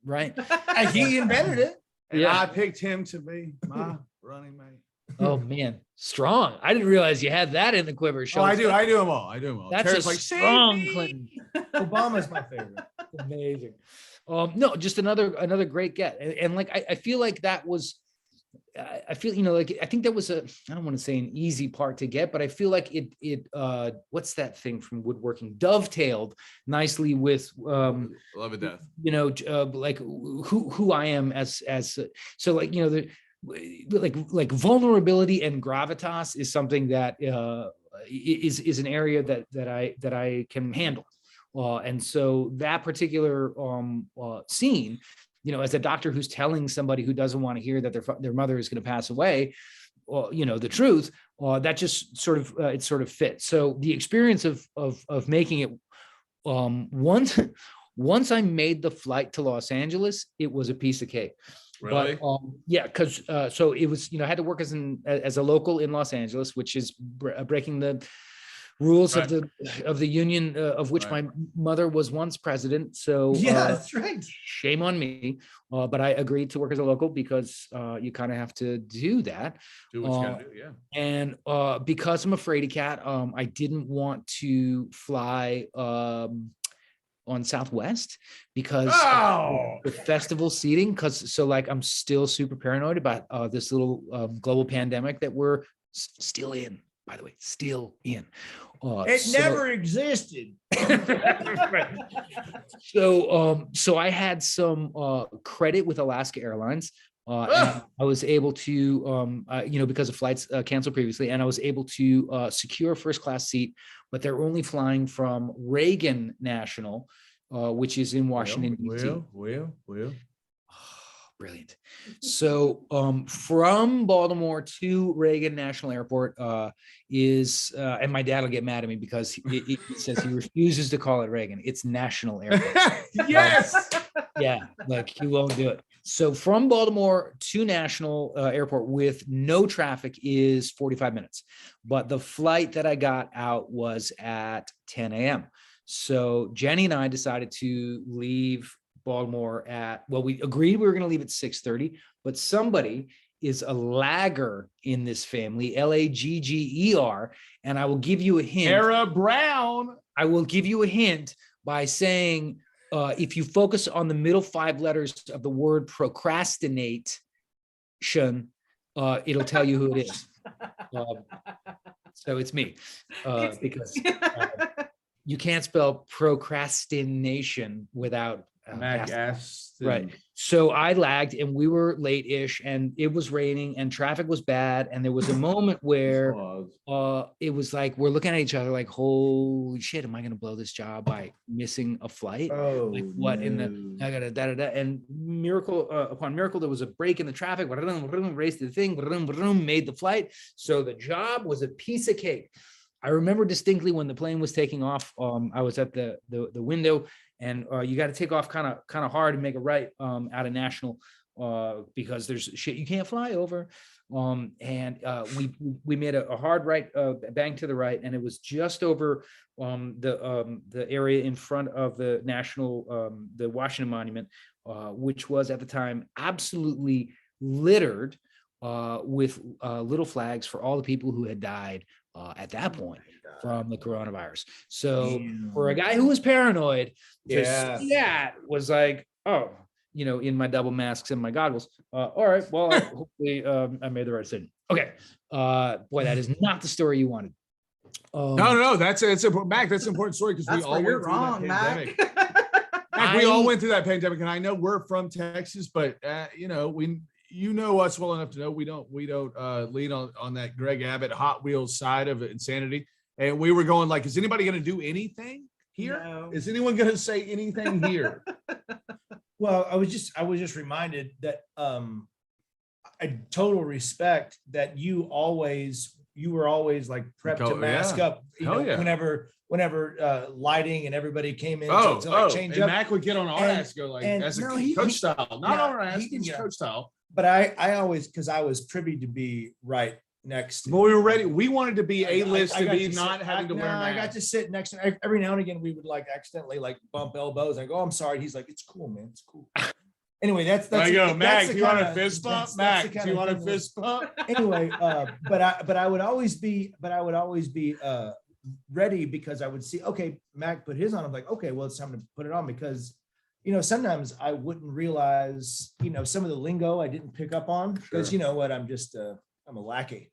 Right. And he invented it. And I picked him to be my running mate. Oh man, strong. I didn't realize you had that in the quiver. Oh, I do them all. That's Tara's like strong Clinton. Obama's my favorite. Amazing. No, just another great get. And like I feel like that was I feel, you know, like I think that was I don't want to say an easy part to get, but I feel like it what's that thing from woodworking, dovetailed nicely with Love and Death, you know, like who I am as so, like, you know, the like vulnerability and gravitas is something that is an area that I can handle, and so that particular scene as a doctor who's telling somebody who doesn't want to hear that their mother is going to pass away, or, the truth, that just sort of, it sort of fits. So the experience of making it, once I made the flight to Los Angeles, it was a piece of cake. Really? But yeah, because so it was, I had to work as a local in Los Angeles, which is breaking the rules Right. of the union of which Right. my mother was once president. So Yeah, that's right. shame on me. But I agreed to work as a local because you kind of have to do that. Do what you gotta do, yeah. And because I'm a fraidy cat, I didn't want to fly on Southwest because Oh! the festival seating. Because so like I'm still super paranoid about this little global pandemic that we're still in. By the way, still in. It never existed. Right. So I had some credit with Alaska Airlines. And I was able to, because of flights canceled previously, and I was able to secure a first class seat, but they're only flying from Reagan National, which is in Washington, D.C. Well. Brilliant. So from Baltimore to Reagan National Airport is, and my dad will get mad at me because he says he refuses to call it Reagan. It's National Airport. Yes. Yeah, like he won't do it. So from Baltimore to National Airport with no traffic is 45 minutes. But the flight that I got out was at 10 a.m. So Jenny and I decided to leave Baltimore we agreed we were going to leave at 6:30, but somebody is a lagger in this family, Lagger, and I will give you a hint. Era Brown. I will give you a hint by saying, if you focus on the middle 5 letters of the word procrastination, it'll tell you who it is. So it's me, because you can't spell procrastination without Mack Astin. Right. So I lagged and we were late-ish and it was raining and traffic was bad. And there was a moment where it was like, we're looking at each other like, holy shit, am I going to blow this job by missing a flight? Like what in the, I gotta da. And miracle upon miracle, there was a break in the traffic, raced the thing, made the flight. So the job was a piece of cake. I remember distinctly when the plane was taking off, I was at the window. And you got to take off kind of hard and make a right out of National because there's shit you can't fly over. And we made a hard right, bang to the right, and it was just over the area in front of the National, the Washington Monument, which was at the time absolutely littered with little flags for all the people who had died at that point from the coronavirus. So for a guy who was paranoid, that was like, in my double masks and my goggles. All right, well, hopefully I made the right decision. Okay, boy, that is not the story you wanted. No, that's Mack. That's an important story because we all went through that pandemic. Mack, we all went through that pandemic, and I know we're from Texas, but you know us well enough to know we don't lean on that Greg Abbott Hot Wheels side of insanity. And we were going like, is anybody going to do anything here? No. Is anyone going to say anything here? Well, I was just reminded that I total respect that you were always like prepped to mask up, whenever lighting and everybody came in to like change up. Mack would get on our ass, go like as a coach style, not on our ass, coach style. But I always, because I was privy to be right next to but we were ready. We wanted to be A-list to be not having to wear a mask. I got to sit next to him. Every now and again, we would like accidentally like bump elbows. I go, I'm sorry. He's like, it's cool, man. It's cool. Anyway, that's I go, Mack, do you want a fist bump? Mack, do you want a fist bump? Anyway, but I would always be ready because I would see, okay, Mack put his on. I'm like, okay, well, it's time to put it on because sometimes I wouldn't realize, some of the lingo I didn't pick up on because you know what, I'm just I'm a lackey.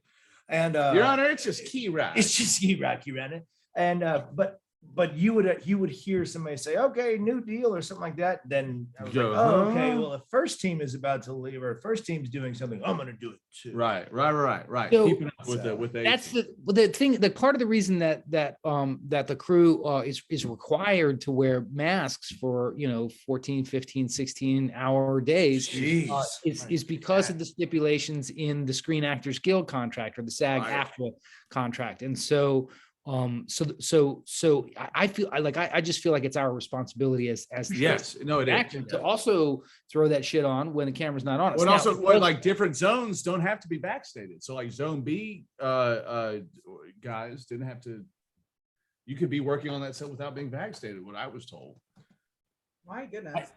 And Your Honor, it's just key rack. It's just key rack, you ran it. And but but you would hear somebody say, okay, new deal or something like that. Then I was like, Go, oh, okay, huh? well, the first team is about to leave, or first team's doing something, I'm going to do it too. Right. So- Keeping up with the That's the thing. The part of the reason that the crew is required to wear masks for 14, 15, 16-hour days Jeez. is because of the stipulations in the Screen Actors Guild contract or the SAG-AFTRA contract. And so I feel I just feel like it's our responsibility as yes, no, it actor is. to also throw that shit on when the camera's not on us. Well, Now, also, well, like different zones don't have to be vaccinated. So like zone B guys didn't have to. You could be working on that set without being vaccinated. What I was told. My goodness.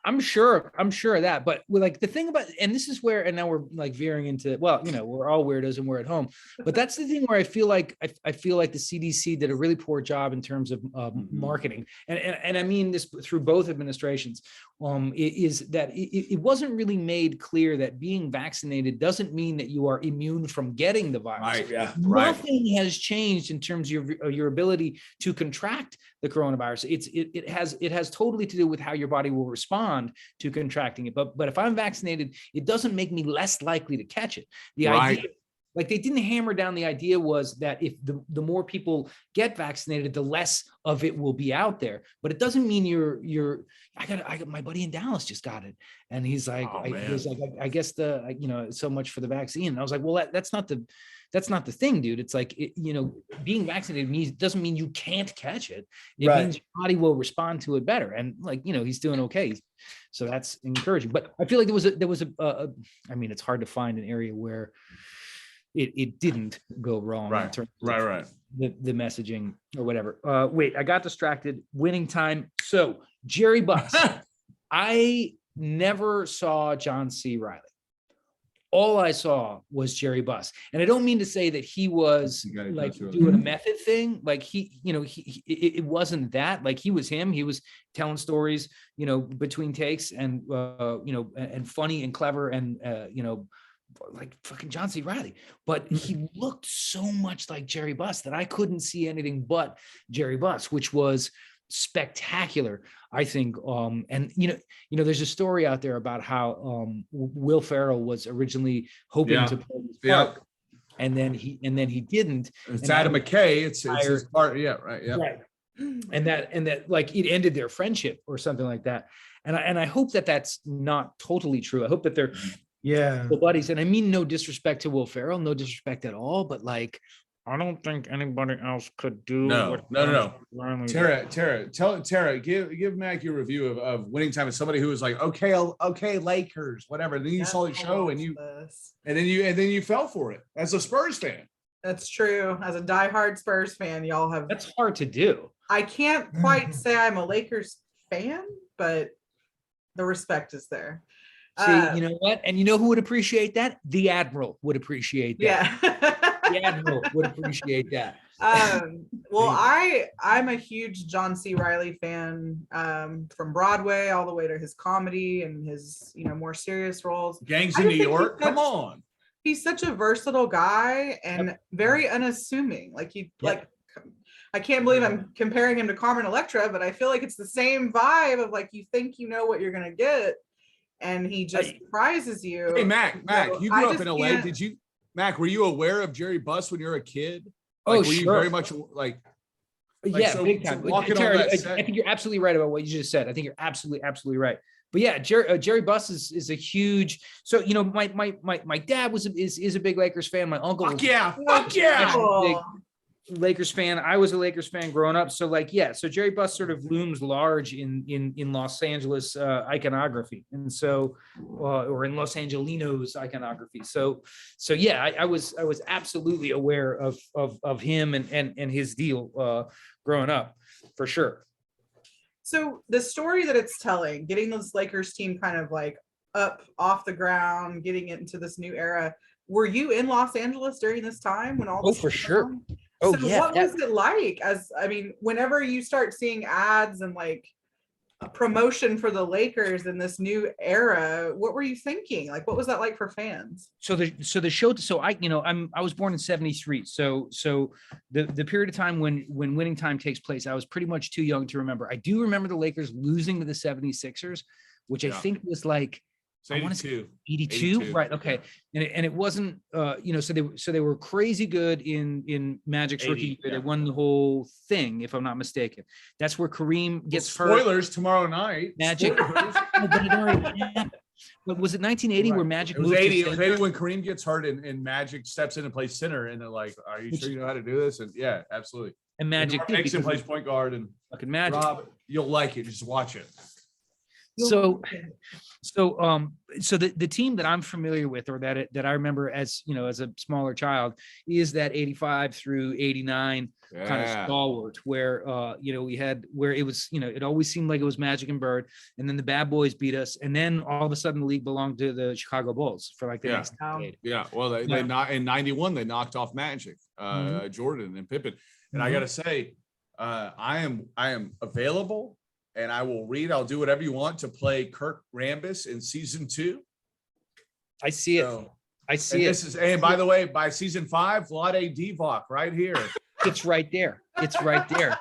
I'm sure of that, but like the thing about, and this is where, and now we're like veering into, well, we're all weirdos and we're at home, but that's the thing where I feel like the CDC did a really poor job in terms of marketing, and I mean this through both administrations. Is that it wasn't really made clear that being vaccinated doesn't mean that you are immune from getting the virus. Right. Yeah. Nothing has changed in terms of your ability to contract the coronavirus. It has totally to do with how your body will respond to contracting it. But if I'm vaccinated, it doesn't make me less likely to catch it. The idea, like they didn't hammer down the idea was that if the more people get vaccinated, the less of it will be out there. But it doesn't mean I got my buddy in Dallas just got it, and he's like, I guess so much for the vaccine. And I was like, well, that's not the thing, dude. It's like, being vaccinated doesn't mean you can't catch it. It means your body will respond to it better. And he's doing okay. So that's encouraging. But I feel like there was I mean, it's hard to find an area where it didn't go wrong. In terms of the messaging or whatever. Wait, I got distracted. Winning time. So Jerry Buss. I never saw John C. Reilly. All I saw was Jerry Buss. And I don't mean to say that he was like doing a method thing. Like it wasn't that. Like he was him. He was telling stories, between takes and and funny and clever and like fucking John C. Reilly. But he looked so much like Jerry Buss that I couldn't see anything but Jerry Buss, which was spectacular, I think. And there's a story out there about how Will Ferrell was originally hoping to play this part, and then he didn't. It's Adam McKay. It's his part. Yeah, right. Yeah. Right. And that like it ended their friendship or something like that. And I hope that that's not totally true. I hope that they're buddies. And I mean no disrespect to Will Ferrell, no disrespect at all, but like I don't think anybody else could do. No. Tara, give Mac your review of Winning Time as somebody who was like, okay, Lakers, whatever. And then you saw the show and then you fell for it as a Spurs fan. That's true. As a diehard Spurs fan, y'all have. That's hard to do. I can't quite say I'm a Lakers fan, but the respect is there. See, you know what? And you know who would appreciate that? The Admiral would appreciate that. Yeah. The Admiral would appreciate that. Well, I'm a huge John C. Reilly fan, from Broadway all the way to his comedy and his, more serious roles. Gangs in New York. Come on. He's such a versatile guy and very unassuming. I can't believe I'm comparing him to Carmen Electra, but I feel like it's the same vibe of like, you think you know what you're going to get. And he just surprises you. Hey, Mac, you grew up in LA. Mac, were you aware of Jerry Buss when you were a kid? Were you very much like big time. Tara, I think you're absolutely right about what you just said. I think you're absolutely right. But yeah, Jerry Buss is a huge. So my dad is a big Lakers fan. My uncle, fuck yeah. Big Lakers fan. I was a Lakers fan growing up. So so Jerry Buss sort of looms large in Los Angeles iconography, and so or in Los Angelinos iconography. So yeah, I was absolutely aware of him and his deal growing up, for sure. So the story that it's telling, getting this Lakers team kind of like up off the ground, getting it into this new era. Were you in Los Angeles during this time when all this? Oh, for sure. Oh, so yeah. What was it like? Whenever you start seeing ads and like promotion for the Lakers in this new era. What were you thinking? Like, what was that like for fans? So the show, so I was born in 73. So the period of time when Winning Time takes place, I was pretty much too young to remember. I do remember the Lakers losing to the 76ers, which I think was like, I want to say 82, right? Okay. And it wasn't, so they were crazy good in Magic's rookie year. They won the whole thing, if I'm not mistaken. That's where Kareem gets hurt. Spoilers tomorrow night. Magic. But was it 1980 where Magic It was moved to 80. It was center? 80 when Kareem gets hurt and Magic steps in and plays center, and they're like, "Are you sure you know how to do this?" And yeah, absolutely. And Magic did, Nixon because plays point guard, and fucking Magic. Rob, you'll like it. Just watch it. So the team that I'm familiar with, or that I remember as a smaller child, is that 85 through 89 kind of stalwart, where we had, where it was, it always seemed like it was Magic and Bird, and then the Bad Boys beat us, and then all of a sudden the league belonged to the Chicago Bulls for like the next decade. Yeah, well, they not in '91 they knocked off Magic, Jordan and Pippen, and I gotta say, I am available. And I will read. I'll do whatever you want to play Kirk Rambis in season 2. I see it. I see it. And by the way, by season 5, Vlade Divac right here. It's right there. It's right there.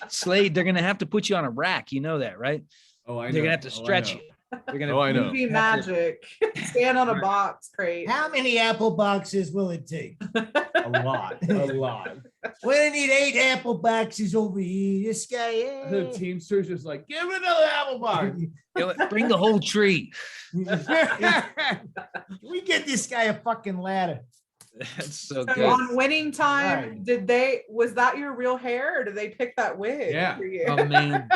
Slade, they're gonna have to put you on a rack. You know that, right? Oh, I know. They're gonna have to stretch you. They're gonna. I know. Movie magic. Stand on a box crate. How many apple boxes will it take? A lot. We're gonna need 8 apple boxes over here. This guy. The Teamsters just like, give me another apple box. Bring the whole tree. We get this guy a fucking ladder. That's so So good. on Winning Time, was that your real hair, or did they pick that wig for you? Oh man,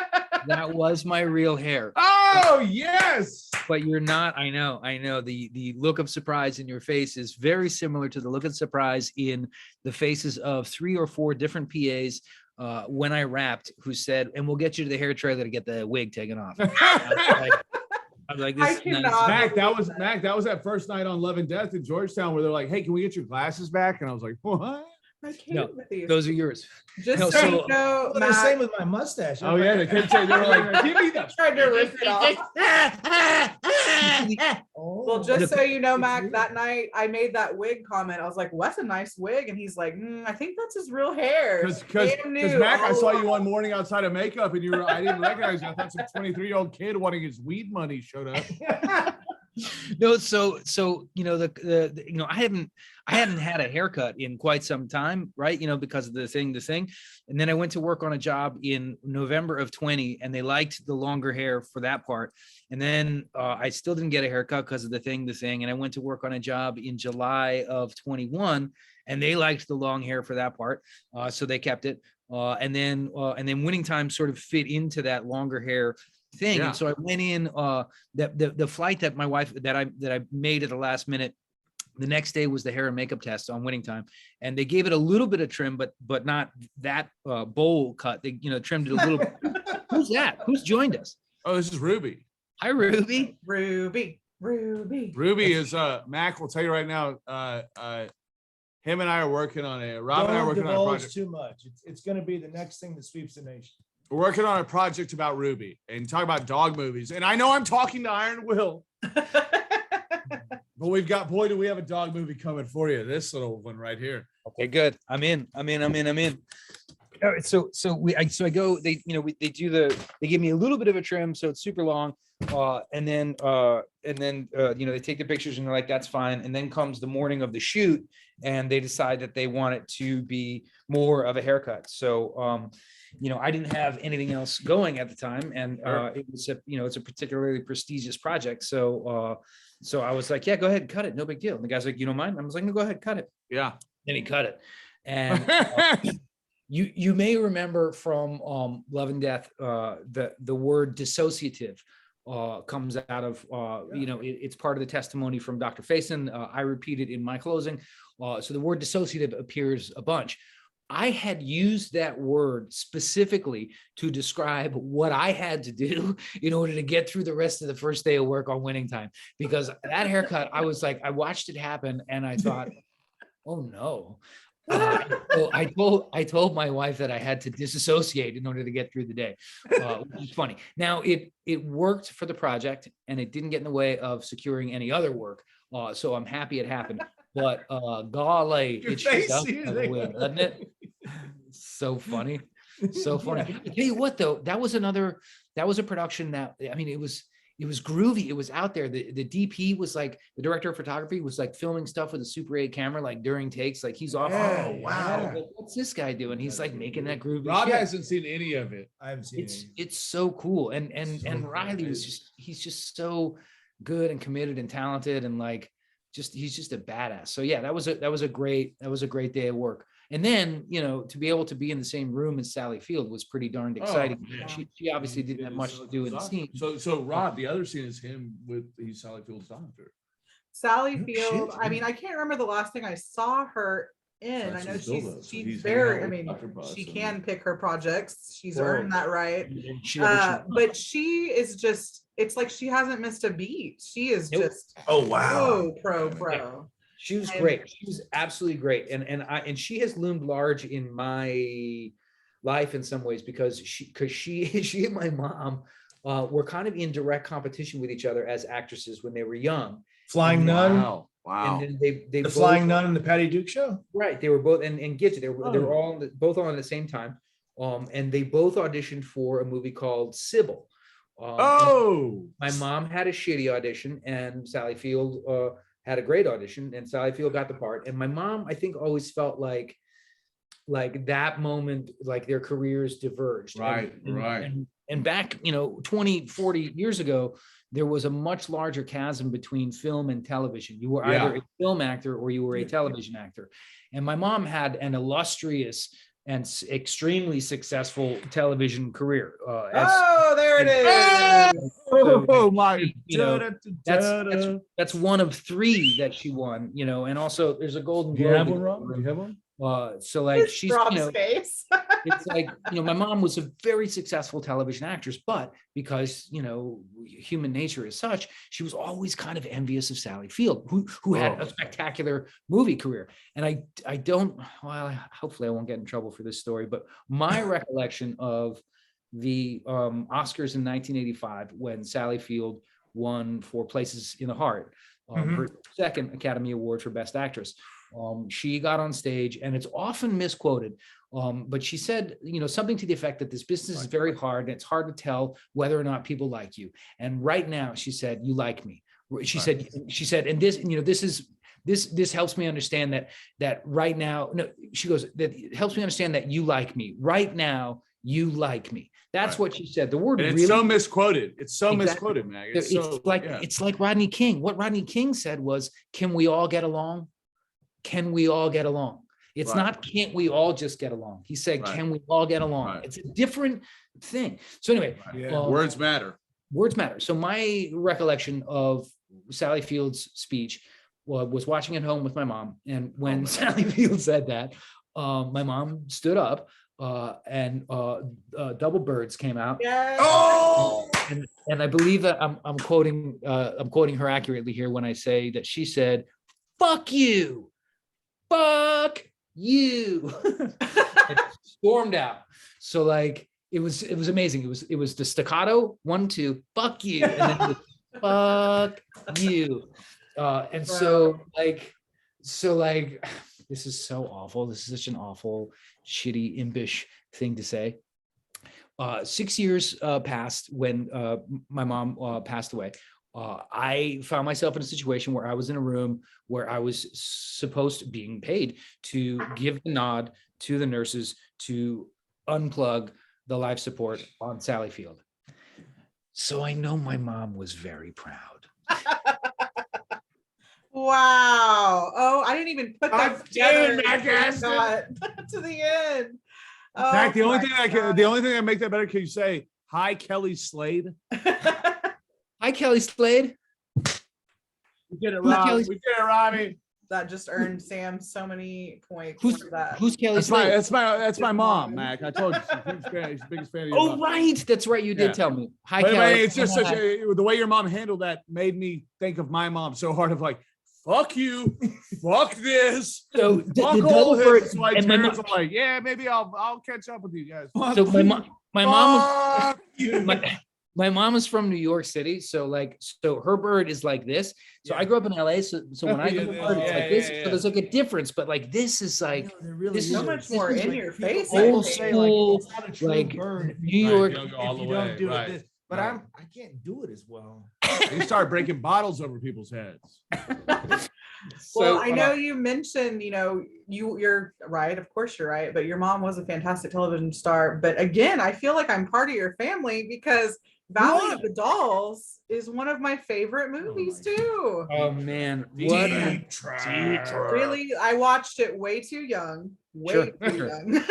that was my real hair. Oh yes. But you're not. I know. The look of surprise in your face is very similar to the look of surprise in the faces of 3 or 4 different PAs when I rapped, who said, "And we'll get you to the hair trailer to get the wig taken off." I was like, this is nice. Mac, that was that first night on Love and Death in Georgetown where they're like, "Hey, can we get your glasses back?" And I was like, "What?" I can't No, with you. those are yours. Just no, so so- you know, Well, the Matt, same with my mustache. Oh yeah, they kept saying, they were like, "Give me that." tried to rip it off. Oh. Well, just so you know, Mac, that night I made that wig comment. I was like, "What's a nice wig?" And he's like, "I think that's his real hair." Because Damn new, Mac, I all saw you along. one morning outside of makeup, and I didn't recognize you. I thought some 23-year-old kid wanting his weed money showed up. No, so the I hadn't had a haircut in quite some time, right? Because of the thing, and then I went to work on a job in November of 20, and they liked the longer hair for that part. And then I still didn't get a haircut because of the thing, and I went to work on a job in July of 21, and they liked the long hair for that part, so they kept it. And then Winning Time sort of fit into that longer hair thing. Yeah. And so I went in the flight that my wife that I made at the last minute. The next day was the hair and makeup test on Winning Time, and they gave it a little bit of trim, but not that bowl cut. They trimmed it a little bit. Who's that? Who's joined us? Oh, this is Ruby. Hi, Ruby. Ruby. Ruby is Mac. Will tell you right now. Him and I are working on Rob and I are Don't working on a divulge project. too much. It's going to be the next thing that sweeps the nation. We're working on a project about Ruby and talk about dog movies. And I know I'm talking to Iron Will, but we've got, boy, do we have a dog movie coming for you. This little one right here. Okay, good. I'm in. All right, so I go. They give me a little bit of a trim, so it's super long. And then they take the pictures and they're like, that's fine. And then comes the morning of the shoot, and they decide that they want it to be more of a haircut. So I didn't have anything else going at the time, and it was it's a particularly prestigious project. So I was like, yeah, go ahead and cut it, no big deal. And the guy's like, you don't mind? I was like, no, go ahead, cut it. Yeah. Then he cut it, and you may remember from Love and Death the word dissociative comes out of it's part of the testimony from Dr. Faison. I repeat it in my closing. So the word dissociative appears a bunch. I had used that word specifically to describe what I had to do in order to get through the rest of the first day of work on Winning Time, because that haircut, I was like, I watched it happen and I thought, oh no, So I told my wife that I had to disassociate in order to get through the day, which is funny. Now it worked for the project, and it didn't get in the way of securing any other work. So I'm happy it happened. But golly, Your it sure face does here, have a will, doesn't it? So funny. So funny. I tell you what, though, that was a production that, I mean, it was groovy. It was out there. The DP was like, the director of photography was like filming stuff with a Super 8 camera, like during takes, like he's off. Yeah, Oh, wow. Like, what's this guy doing? He's like making that groovy Rob shit. hasn't seen any of it. I haven't seen It's so cool. And So Riley was good. he's just so good and committed and talented, and like, he's just a badass. So yeah, that was a great day of work. And then, to be able to be in the same room as Sally Field was pretty darned exciting. yeah. She obviously didn't have much to do in the scene. So Rob, the other scene is him he's Sally Field's doctor. Sally No Field. shit. I mean, I can't remember the last thing I saw her in. That's I know his build-up. So she's he's very. hanging I out mean, with Dr. Buss she and- can pick her projects. She's Whoa. earned that right. And she never- But she is just. It's like she hasn't missed a beat. She is Nope. just. Oh wow. pro. She was And- great. She was absolutely great. And she has loomed large in my life in some ways because she and my mom were kind of in direct competition with each other as actresses when they were young. Flying Nun. Wow. And then they The both, Flying Nun and the Patty Duke Show. right. They were both and Gidget. They were Oh. all both on at the same time. And they both auditioned for a movie called Sybil. Oh, My mom had a shitty audition, and Sally Field had a great audition, and Sally Field got the part. And my mom, I think, always felt like that moment, like their careers diverged. Right, right. And back, 20, 40 years ago, there was a much larger chasm between film and television. You were either Yeah. a film actor or you were a television actor. And my mom had an illustrious and extremely successful television career. Oh, there it is. Oh my! That's one of 3 that she won, and also there's a Golden Do you Globe. have one, Rob? Do you have one? So like It's she's, Rob's face. it's like, my mom was a very successful television actress, but because, human nature is such, she was always kind of envious of Sally Field, who had a spectacular movie career. And I don't, well, hopefully I won't get in trouble for this story, but my recollection of the Oscars in 1985, when Sally Field won for Places in the Heart, her second Academy Award for Best Actress. She got on stage, and it's often misquoted, but she said, something to the effect that this business is very hard, and it's hard to tell whether or not people like you. And right now, she said, you like me. She said, and this helps me understand that right now, no, she goes, that it helps me understand that you like me right now. You like me. That's what she said. The word And it's really, so misquoted. It's so Exactly. misquoted, Mag. it's like Rodney King. What Rodney King said was, "Can we all get along? Can we all get along?" It's Right. not, "Can't we all just get along?" He said, Right. "Can we all get along?" Right. It's a different thing. So anyway, Yeah. Words matter. words matter. So my recollection of Sally Field's speech was watching at home with my mom, and when Sally Field said that, my mom stood up. And Double Birds came out. Yes. Oh. And I believe that I'm quoting her accurately here when I say that she said, "Fuck you, fuck you," and stormed out. So like it was amazing. It was the staccato 1, 2, fuck you, and then the fuck you. And so like this is so awful. This is such an awful, shitty, impish thing to say. 6 years passed when my mom passed away. I found myself in a situation where I was in a room where I was being paid to give the nod to the nurses to unplug the life support on Sally Field. So I know my mom was very proud. Wow. Oh, I didn't even put that I'm together. dead, Mack Astin. Got to the end. Oh, Mac, the only my thing I make that better, can you say hi, Kelly Slade? God. Hi, Kelly Slade. We did it, Who's Rob. Kelly- We did it, Robbie. That just earned Sam so many points Who's for that. Kelly That's Slade? that's my mom, Mac. I told you, she's a huge fan. She's the biggest fan of your Oh, mom. right. That's right. You did Yeah. tell me. Hi, But Kelly. it's just such a, the way your mom handled that made me think of my mom so hard of like, fuck you, fuck this, So the fuck all double this. bird, It's my and my parents mom, are like, yeah, maybe I'll catch up with you guys. so my mom was, Fuck you. my mom is from New York City, so like, so her bird is like this. So I Yeah. grew up in LA, so when I Yeah, go to yeah, bird, it's yeah, like this. yeah, So there's like a difference, but like this is like this So is much this more is in like your face. old I People think. say like school, it's not a true like bird if New you, York. Right, you don't go all if the you don't way, do right, it this. But right. I can't do it as well. You start breaking bottles over people's heads. Well, So I know you mentioned, you're right. Of course you're right. But your mom was a fantastic television star. But again, I feel like I'm part of your family because Valley are. of the Dolls is one of my favorite movies too. oh man, Deep what trash. Really, I watched it way too young. Sure. Way too young.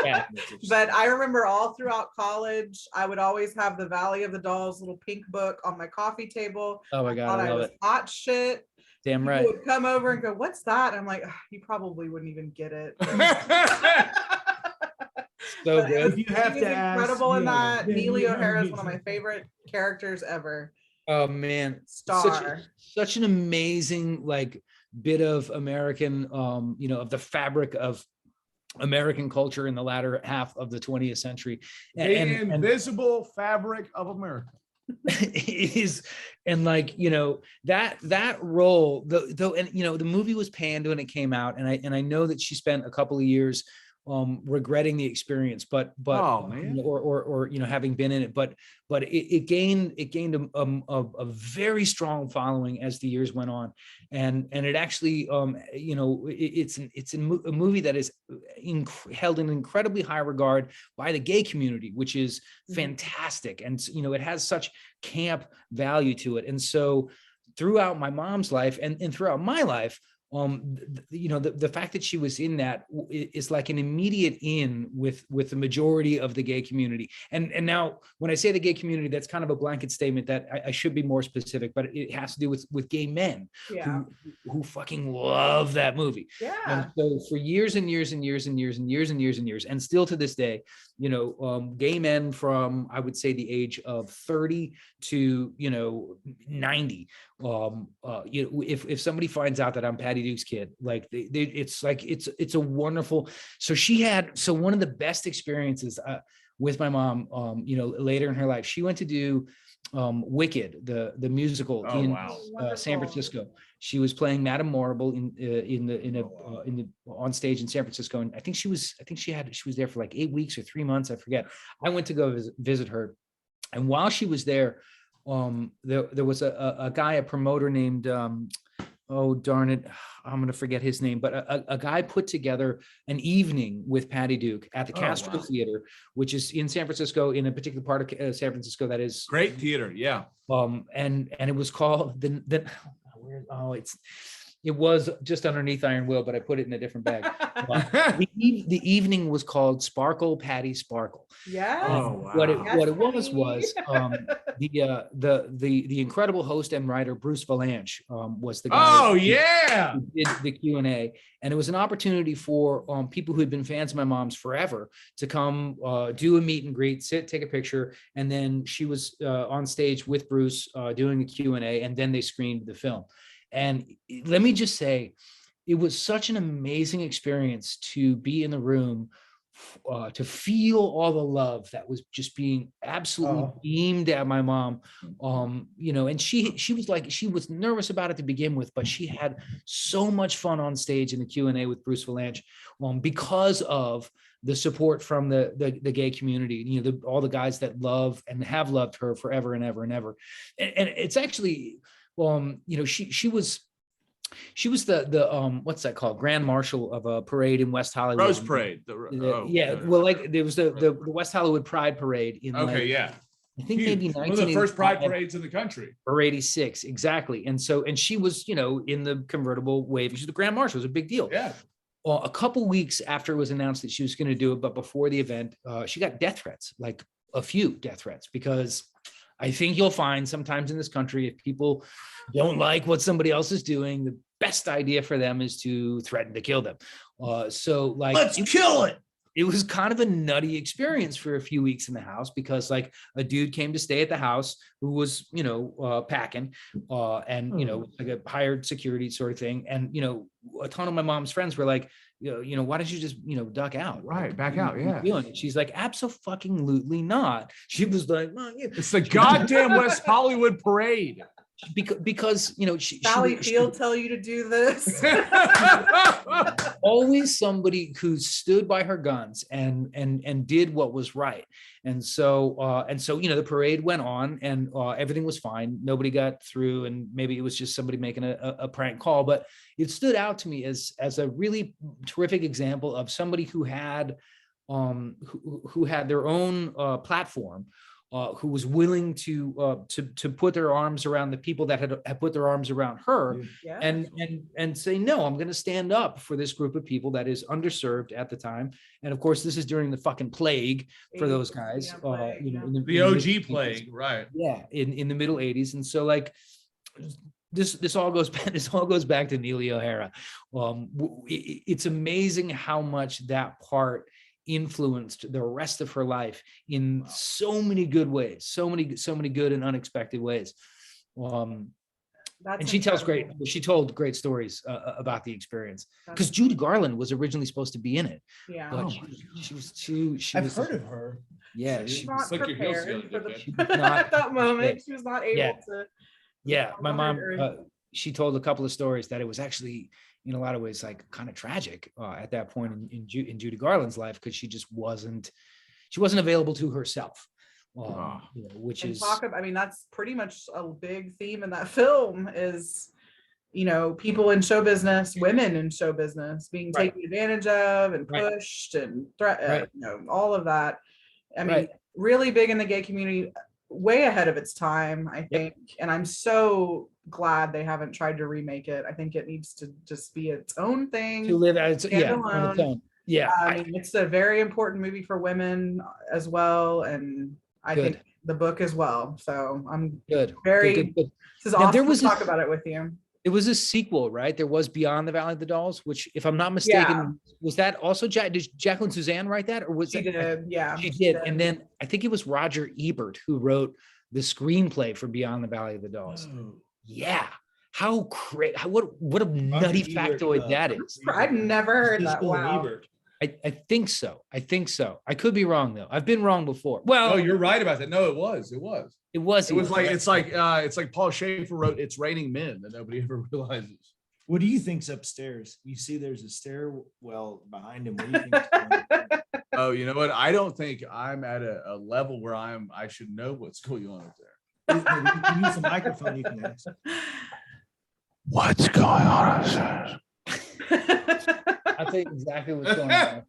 yeah. But I remember all throughout college, I would always have the Valley of the Dolls little pink book on my coffee table. Oh my god, Thought I I love was it. hot shit. Damn People right. would come over and go, "What's that?" I'm like, "You probably wouldn't even get it." So But it was- good. If you have he was to ask, incredible in yeah, that. then Neely you know O'Hara is you one of my get- favorite characters ever. Oh man, Star. such an amazing like bit of American, of the fabric of American culture in the latter half of the 20th century. The And invisible fabric of America. it is, and like that role, though, and the movie was panned when it came out, and I know that she spent a couple of years regretting the experience, but Oh, man. or having been in it, but it gained a very strong following as the years went on, and it actually it's a movie that is held in incredibly high regard by the gay community, which is fantastic, and it has such camp value to it, and so throughout my mom's life and throughout my life, the fact that she was in that is like an immediate in with the majority of the gay community. And now when I say the gay community, that's kind of a blanket statement that I should be more specific, but it has to do with gay men Yeah. who fucking love that movie. Yeah. And so for years and years and years and years and years and years and years, and still to this day, gay men from, I would say, the age of 30 to 90, if somebody finds out that I'm Patty Duke's kid, like it's a wonderful. So one of the best experiences with my mom, later in her life, she went to do Wicked, the musical in San Francisco. She was playing Madame Marble on stage in San Francisco, and I think she was there for like 8 weeks or 3 months, I forget. I went to go visit her, and while she was there, there was a guy, a promoter named oh darn it, I'm going to forget his name, but a guy put together an evening with Patty Duke at the Castro Theater, which is in San Francisco, in a particular part of San Francisco that is Great theater, yeah. and it was called it was just underneath Iron Will, but I put it in a different bag. The evening was called Sparkle Patty Sparkle. Yes. Oh, wow. What it Yes, was the incredible host and writer Bruce Valanche was the guy. Oh, yeah. Who did the Q&A, and it was an opportunity for people who had been fans of my mom's forever to come do a meet and greet, take a picture, and then she was on stage with Bruce doing a Q&A, and then they screened the film. And let me just say, it was such an amazing experience to be in the room, to feel all the love that was just being absolutely beamed at my mom. And she was nervous about it to begin with, but she had so much fun on stage in the Q&A with Bruce Valanche, because of the support from the gay community, all the guys that love and have loved her forever and ever and ever. And it's actually, she was the what's that called? Grand Marshal of a parade in West Hollywood. Rose Parade. Well, like there was the West Hollywood Pride Parade in yeah. I think maybe one of the first pride parades in the country. Or 86, exactly. And she was, in the convertible wave. She's the Grand Marshal. It was a big deal. Yeah. Well, a couple weeks after it was announced that she was going to do it, but before the event, she got death threats, like a few death threats, because I think you'll find sometimes in this country, if people don't like what somebody else is doing, the best idea for them is to threaten to kill them. Let's kill it. it was kind of a nutty experience for a few weeks in the house, because like a dude came to stay at the house who was, packing, and, like a hired security sort of thing. And, a ton of my mom's friends were like, why don't you just, duck out? Right, back out, What are you yeah. doing? She's like, absolutely not. She was like, Mom, It's the goddamn West Hollywood parade. because Sally Field tell you to do this. always somebody who stood by her guns and did what was right. And so the parade went on, and everything was fine. Nobody got through, and maybe it was just somebody making a prank call, but it stood out to me as a really terrific example of somebody who had their own platform, who was willing to put their arms around the people that had put their arms around her, Yeah. and say, no, I'm going to stand up for this group of people that is underserved at the time. And of course, this is during the fucking plague for those guys. Yeah, plague, yeah. In The in OG mid- plague, right? Yeah, in the middle 80s. And so like this all goes back to Neely O'Hara. It's amazing how much that part influenced the rest of her life in so many good ways, so many good and unexpected ways. That's And she told great stories about the experience, because Judy Garland was originally supposed to be in it, Yeah. but she I've was heard of her. yeah, She's she not was, Slick your heels prepared together, for did the, she? Not- at that moment. Yeah. She was not able Yeah. to. yeah, my mom, Or- she told a couple of stories that it was actually in a lot of ways like kind of tragic at that point in Judy Garland's life, because she wasn't available to herself, which and is that's pretty much a big theme in that film is, people in show business, women in show business being Right. taken advantage of and Right. pushed and threat, Right. all of that. I mean, Right. really big in the gay community, way ahead of its time, I think. And I'm so glad they haven't tried to remake it. I think it needs to just be its own thing. to live as on its standalone. own. Yeah, I mean, it's a very important movie for women as well, and I Good. think the book as well. So I'm good. very. Good. This is Now, there awesome was to a- talk about it with you. It was a sequel, right? There was Beyond the Valley of the Dolls, which, if I'm not mistaken, was that also did Jacqueline Suzanne write that, or was She that? did, yeah. She did, and then I think it was Roger Ebert who wrote the screenplay for Beyond the Valley of the Dolls. Yeah, how crazy! What a nutty Ebert, factoid that is. I've never heard that. Siskel and Wow. Ebert. I think so. I could be wrong though. I've been wrong before. Well, Oh, you're right about that. No, it was. it was. It was like it's like Paul Schaefer wrote "It's Raining Men" that nobody ever realizes. What do you think's upstairs? You see there's a stairwell behind him. What do you think's going on? Oh, you know what? I don't think I'm at a level where I should know what's going on up there. You can use the microphone, you can ask. What's going on upstairs? I'll tell you exactly what's going on.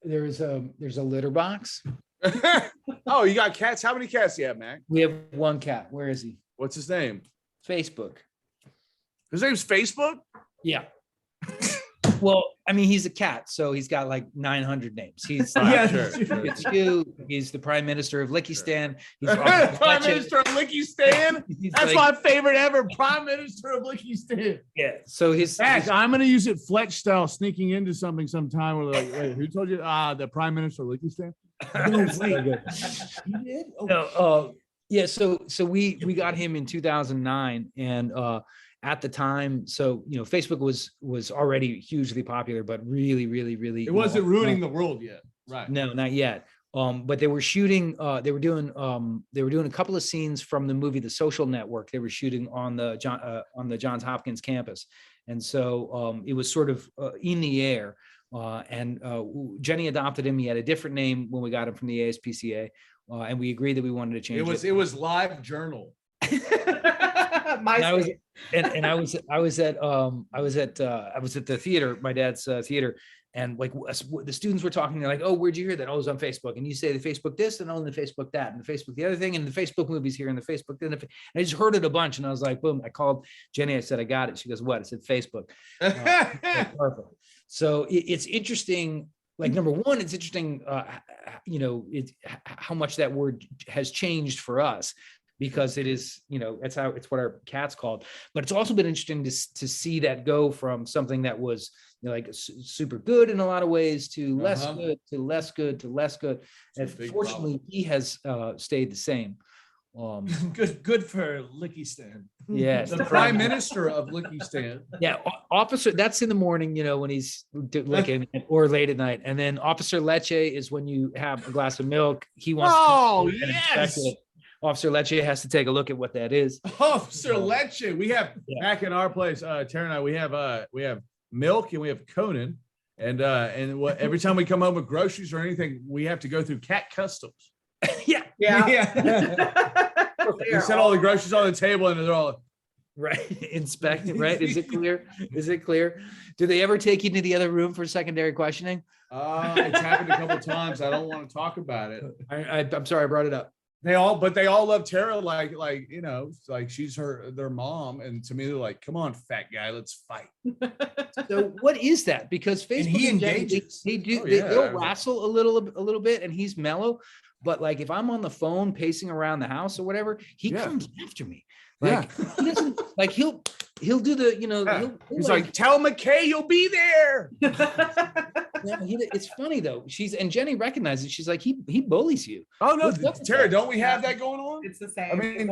There's a litter box. Oh, you got cats? How many cats do you have, Mac? We have one cat. Where is he? What's his name? Facebook. His name's Facebook? Yeah. Well, I mean, he's a cat, so he's got like 900 names. He's Yeah, sure. it's you. He's the prime minister of Lickistan. He's Prime Minister of Lickistan? He's That's like- my favorite ever. Prime Minister of Lickistan. Yeah. So his I'm going to use it Fletch style, sneaking into something sometime. Where like, wait, who told you? The Prime Minister of Lickistan? No, wait. You did? Oh, No, yeah. So we got him in 2009, and at the time, so Facebook was already hugely popular, but really. It wasn't ruining the world yet. Right. No, not yet. But they were shooting. They were doing a couple of scenes from the movie The Social Network. They were shooting on the Johns Hopkins campus, and so it was sort of in the air. And Jenny adopted him. He had a different name when we got him from the ASPCA, and we agreed that we wanted to change it. It was Live Journal. MySpace. And I was at the theater, my dad's theater, and like the students were talking. They're like, "Oh, where'd you hear that? Oh, it was on Facebook." And you say the Facebook this, and on the Facebook that, and the Facebook the other thing, and the Facebook movies here, and the Facebook. And I just heard it a bunch, and I was like, "Boom!" I called Jenny. I said, "I got it." She goes, "What?" I said, "Facebook." Perfect. So it's interesting. Like, number one, it's interesting, how much that word has changed for us. because it is, it's what our cat's called. But it's also been interesting to see that go from something that was super good in a lot of ways to less good to less good to less good. And fortunately, he has stayed the same. Good for Licky Stan. Yes, The prime minister of Lickystan. Yeah, officer. That's in the morning, when he's licking, or late at night. And then Officer Leche is when you have a glass of milk. He wants. Oh, to yes. it. Officer Leche has to take a look at what that is. Officer Leche. We have back in our place, Tara and I. We have milk and we have Conan, and every time we come home with groceries or anything, we have to go through cat customs. Yeah. We set all the groceries on the table and they're all right. Inspected. Right. Is it clear? Is it clear? Do they ever take you to the other room for secondary questioning? It's happened a couple of times. I don't want to talk about it. I'm sorry I brought it up. They all love Tara like she's their mom, and to me they're like, come on, fat guy, let's fight. So what is that? Because Facebook, And he engages. They'll wrestle a little bit, and he's mellow. But like if I'm on the phone pacing around the house or whatever, he comes after me. Like he doesn't like he'll do the he's like tell McKay you'll be there. Yeah, it's funny though. Jenny recognizes. She's like he bullies you. Oh no, Tara, don't we have that going on? It's the same. I mean,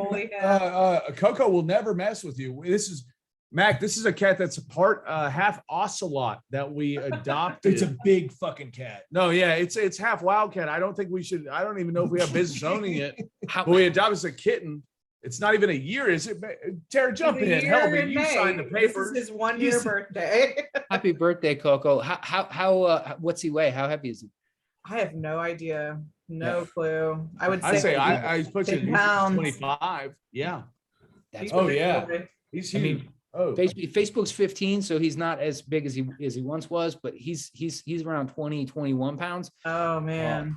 Coco will never mess with you. This is Mac. This is a cat that's a part half ocelot that we adopted. It's a big fucking cat. No, yeah, it's half wildcat. I don't think we should. I don't even know if we have business owning it. But we adopted as a kitten. It's not even a year, is it? Tara, jump in, help me. You signed the papers. This is his 1 year birthday. Happy birthday, Coco. How what's he weigh? How heavy is he? I have no idea. No clue. I would say I'd say I put you 25. Yeah. That's He's huge. I mean, Facebook's 15, so he's not as big as he once was, but he's around 20, 21 pounds. Oh man.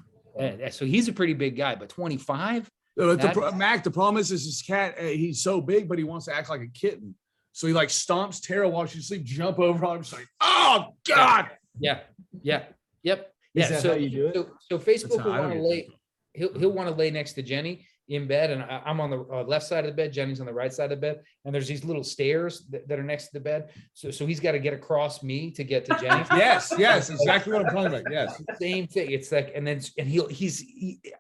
So he's a pretty big guy, but 25. Mac, the problem is this cat, he's so big, but he wants to act like a kitten. So he like stomps Tara while she's asleep, jump over on him. She's like, oh God. Yeah. Yep. Is that how you do it? So Facebook will want to lay, he'll want to lay next to Jenny in bed, and I'm on the left side of the bed. Jenny's on the right side of the bed, and there's these little stairs that are next to the bed. So he's got to get across me to get to Jenny. yes, exactly what I'm talking about. Yes, same thing. It's like, and he's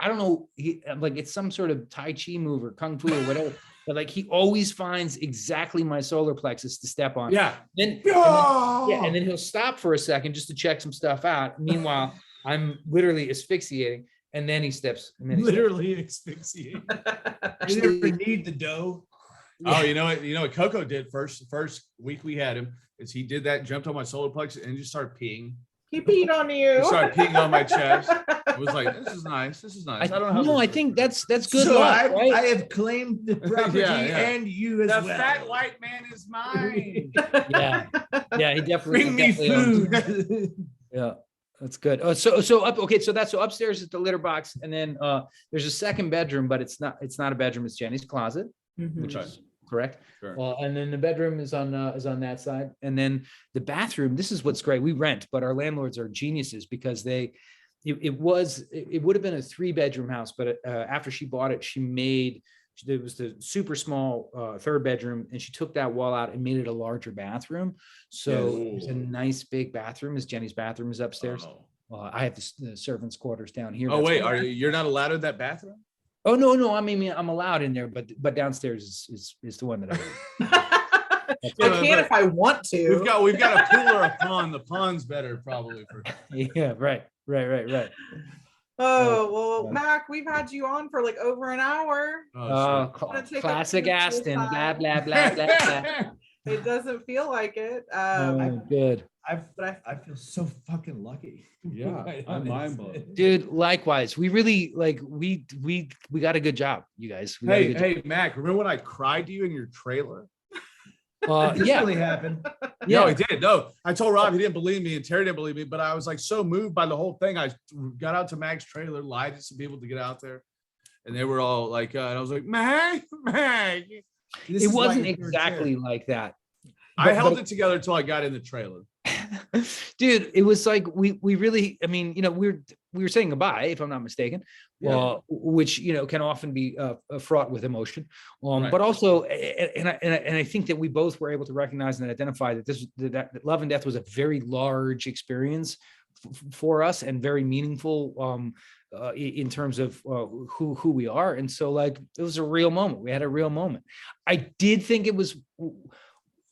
I don't know, like it's some sort of Tai Chi move or Kung Fu or whatever. But like he always finds exactly my solar plexus to step on. Yeah. And then he'll stop for a second just to check some stuff out. Meanwhile, I'm literally asphyxiating. And then he steps. Literally asphyxiating. You never need the dough. Oh, you know what Coco did first week we had him is he did that, jumped on my solar plexus and just started peeing. He peed on you. He started peeing on my chest. It was like, this is nice. I don't know how. No, I think that's good. So luck, right? I have claimed the property and you as well. The fat white man is mine. Yeah, he definitely. Bring me food. Yeah. That's good. Oh, so upstairs is the litter box, and then there's a second bedroom, but it's not a bedroom. It's Jenny's closet, which is correct. Sure. And then the bedroom is on that side, and then the bathroom. This is what's great. We rent, but our landlords are geniuses because it would have been a 3-bedroom house, but after she bought it, it was the super small third bedroom, and she took that wall out and made it a larger bathroom. So it's a nice big bathroom. As Jenny's bathroom is upstairs. I have the servants' quarters down here. Oh wait, you're not allowed in that bathroom? Oh no, I mean I'm allowed in there, but downstairs is the one that I can't if I want to. We've got a pool or a pond. The pond's better probably for. Yeah, right. Oh, well, Mac, we've had you on for like over an hour. Classic Astin, blah, blah, blah, blah, blah. It doesn't feel like it. Good. I feel so fucking lucky. Yeah, I'm mind blown. Dude, likewise. We really we got a good job, you guys. Hey, Mac, remember when I cried to you in your trailer? Really happened. Yeah, no, he did. No, I told Rob he didn't believe me and Terry didn't believe me, but I was like so moved by the whole thing. I got out to Mac's trailer, lied to some people to get out there, and they were all like, and I was like, Mac. It wasn't exactly like that. I held it together until I got in the trailer. Dude, it was like we really, I mean, we were saying goodbye, if I'm not mistaken, which, can often be fraught with emotion. Right. But also, and I think that we both were able to recognize and identify that that love and death was a very large experience for us and very meaningful in terms of who we are. And so, like, it was a real moment. We had a real moment. I did think it was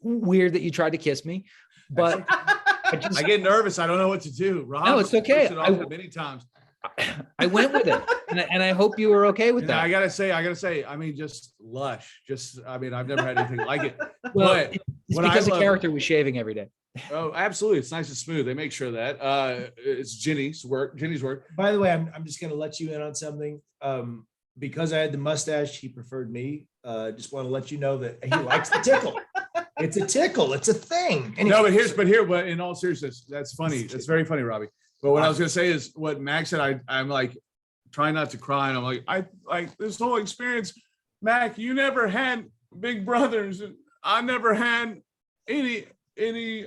weird that you tried to kiss me, but I get nervous. I don't know what to do. Rob, no, it's okay. Many times. I went with it, and I hope you were okay with that. I gotta say, I mean, just lush. I've never had anything like it. Well, But it's what because I the love- character was shaving every day. Oh, absolutely. It's nice and smooth. They make sure of that. It's Jenny's work. By the way, I'm just gonna let you in on something. Because I had the mustache, he preferred me. Just want to let you know that he likes the tickle. It's a tickle. It's a thing. No, but in all seriousness, that's funny. That's very funny, Robbie. But what I was gonna say is what Max said. I'm like trying not to cry, and I'm like, I like this whole experience. Mac, you never had big brothers, and I never had any.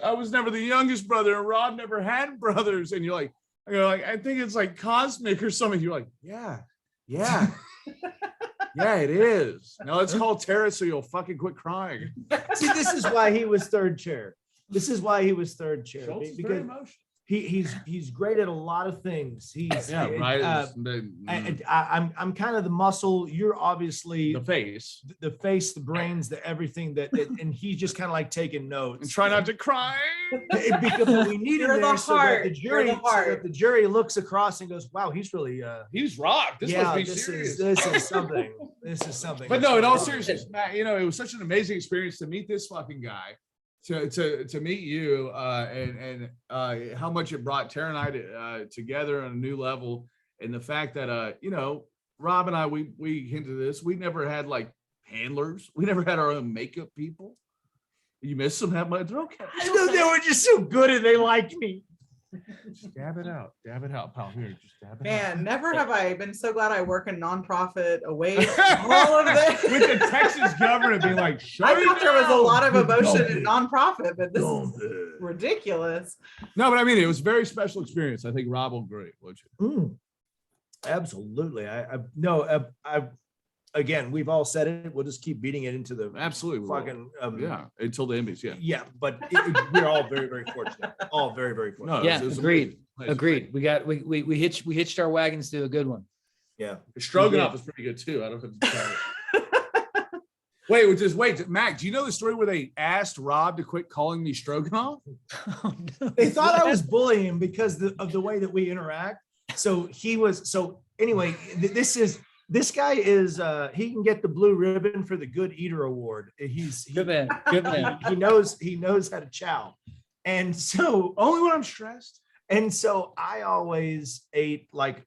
I was never the youngest brother, and Rob never had brothers. And you're like, I think it's like cosmic or something. You're like, yeah, yeah, it is. Now let's call Tara so you'll fucking quit crying. See, this is why he was third chair. Because Schultz is very because emotional. he's great at a lot of things. Right. I'm kind of the muscle. You're obviously The face. the face, the brains, the everything that and he's just kind of like taking notes. And try not to cry. Because we need You're him the there so that heart. the You're jury, the heart. the jury looks across and goes, "Wow, he's really He's rocked. This must be this serious. is something. This is something." But no, in all seriousness, Matt, it was such an amazing experience to meet this fucking guy, to meet you, and how much it brought Tara and I together on a new level, and the fact that Rob and I we hinted this. We never had like handlers. We never had our own makeup people. You miss them that much? Okay. They were just so good and they liked me. Just dab it out, pal. Here, just dab it out. Man, never have I been so glad I work in nonprofit away from all of this. With the Texas governor being like, I thought there was a lot of emotion Don't in be. nonprofit, but this is ridiculous. No, but I mean, it was a very special experience. I think Rob will agree, would you? Absolutely. Again, we've all said it. We'll just keep beating it into the Absolutely. we will. fucking Yeah, until the Emmys. Yeah. yeah. But we're all very, very fortunate. All very, very fortunate. No, Yeah, it was agreed. amazing. Agreed. We hitched our wagons to a good one. Yeah. Stroganoff was pretty good too. I don't know if it's Wait, Mac, do you know the story where they asked Rob to quit calling me Stroganoff? Oh, no. They thought I was bullying him because of the way that we interact. So anyway, this guy is he can get the blue ribbon for the Good Eater Award. Good man. Good man. He knows how to chow. And so Only when I'm stressed. And so I always ate like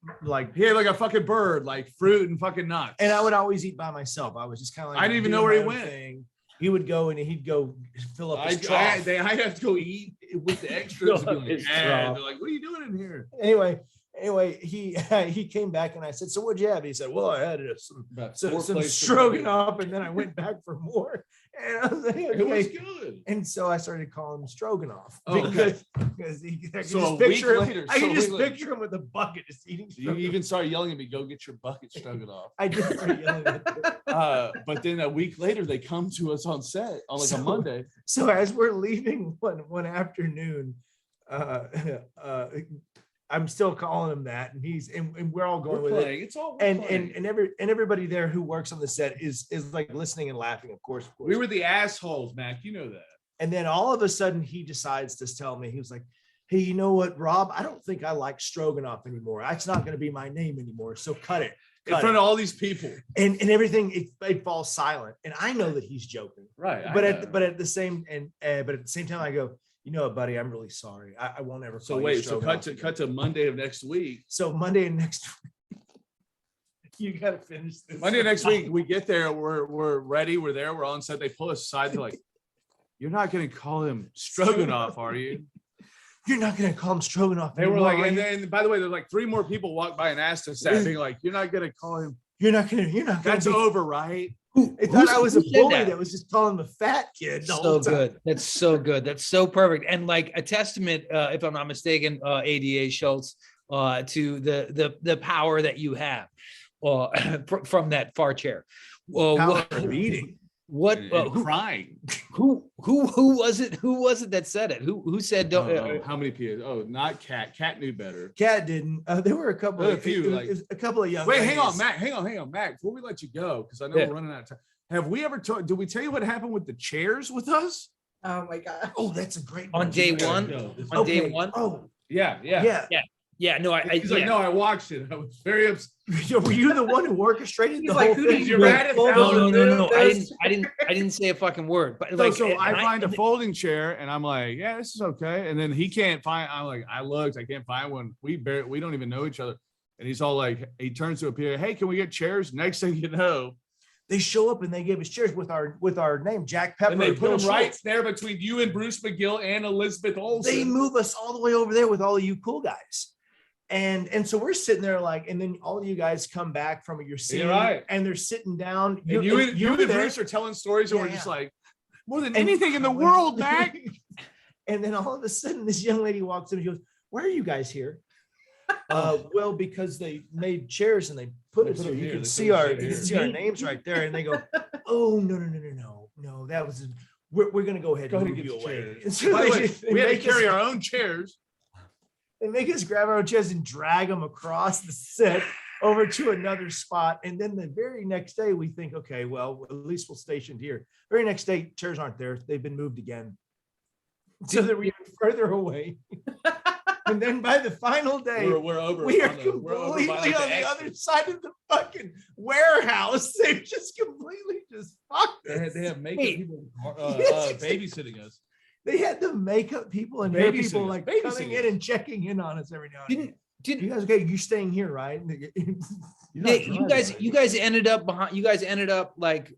Yeah, like a fucking bird, like fruit and fucking nuts. and I would always eat by myself. I was just kind of like I didn't even doing know where he my own went. thing. He would go and he'd go fill up his I trough. had to go eat with the extras. Fill And up be like, his "Eh." trough. They're like, what are you doing in here? Anyway, he came back and I said, "So what'd you have?" He said, "Well, I had About some four plates of stroganoff, and then I went back for more." And I was like, food. It was "Okay." good. And so I started calling him Stroganoff Oh, okay. because I So can a just week picture him. later- I so can a just week later- picture him with a bucket just eating. You stroganoff. even started yelling at me, go get your bucket Stroganoff. I did start yelling at him. But then a week later, they come to us on set on like a So- Monday. So as we're leaving one afternoon, I'm still calling him that, and we're all going We're with it. playing. It's all And we're playing. everybody there who works on the set is like listening and laughing, of course. We were the assholes, Mac. You know that. And then all of a sudden he decides to tell me, he was like, "Hey, you know what, Rob? I don't think I like Stroganoff anymore. That's not going to be my name anymore. So cut it." In front of all these people. And everything, it falls silent. And I know that he's joking. Right. But at the same time, I go, "You know what, buddy? I'm really sorry. I won't ever." So call you wait, so Stroganoff cut to Monday of next week. So Monday and next week, you got to finish this. Monday next week, we get there, we're ready, we're there, we're on set. They pull us aside, they're like, "You're not gonna call him Stroganoff, are you?" You're not going to call him Stroganoff. They were anymore, like, are and you? then by the way, there's like 3 more people walked by and asked us that, being like, "You're not gonna call him." You're not going to. That's over, right? They thought I was a who said bully that? that was just calling him a fat kid. the So whole time. good. That's so good. That's so perfect. And like a testament, if I'm not mistaken, ADA Schultz, to the power that you have from that far chair. Power of reading. What And crying. who was it? Who was it that said it? Who said don't? How many people? Oh, not Cat. Cat knew better. Cat didn't. There were a couple. Well, a of few, it was a couple of young. Wait, hang on, ladies. Mac. Hang on, Mac. Before we let you go, because I know Yeah. we're running out of time. Have we ever told? Did we tell you what happened with the chairs with us? Oh my God. Oh, that's a great On one. day Yeah, one? no, this- On day one? Oh, Yeah. yeah. Yeah, no, He's like, yeah. no, I watched it. I was very upset. Were you the one who orchestrated He's the like, whole who thing? did you you rat it pull down? No, those- I didn't say a fucking word. But So, like, so I and find a folding chair and I'm like, yeah, this is okay. And then he can't find, I'm like, I looked, I can't find one. We don't even know each other. And he's all like, he turns to a peer, hey, can we get chairs? Next thing you know, They show up and they gave us chairs with our name, Jack Pepper. and they and put Bill them right Schultz. there between you and Bruce McGill and Elizabeth Olsen. They move us all the way over there with all of you cool guys. And so we're sitting there like, and then all of you guys come back from your scene, You're right. and they're sitting down. And you and you're there. Bruce are telling stories and Yeah, we're just yeah. like, more than And- anything in the world, Mac. And then all of a sudden, this young lady walks in and she goes, "Why are you guys here?" Well, because they made chairs and they put They us put here. them You here. can They see put us our here. you can see our names right there. And they go, "Oh no, that was we're gonna go ahead Go and ahead move and you get away." chairs. And so By the they way, just- they we had to make us- carry our own chairs. They make us grab our own chairs and drag them across the set over to another spot. And then the very next day, we think, okay, well, at least we'll station here. Very next day, chairs aren't there. They've been moved again. So that we're even further away. And then by the final day, We're over. we are on the- we're over by, completely like, on the exit. other side of the fucking warehouse. They've just completely just fucked us. They have makeup Wait. people Yes, babysitting us. They had the makeup people and hair people Babysitting. like Babysitting. coming in and checking in on us every now and then. Didn't You guys okay? You staying here, right? You're not Nick, driving, you guys ended up behind. You guys ended up like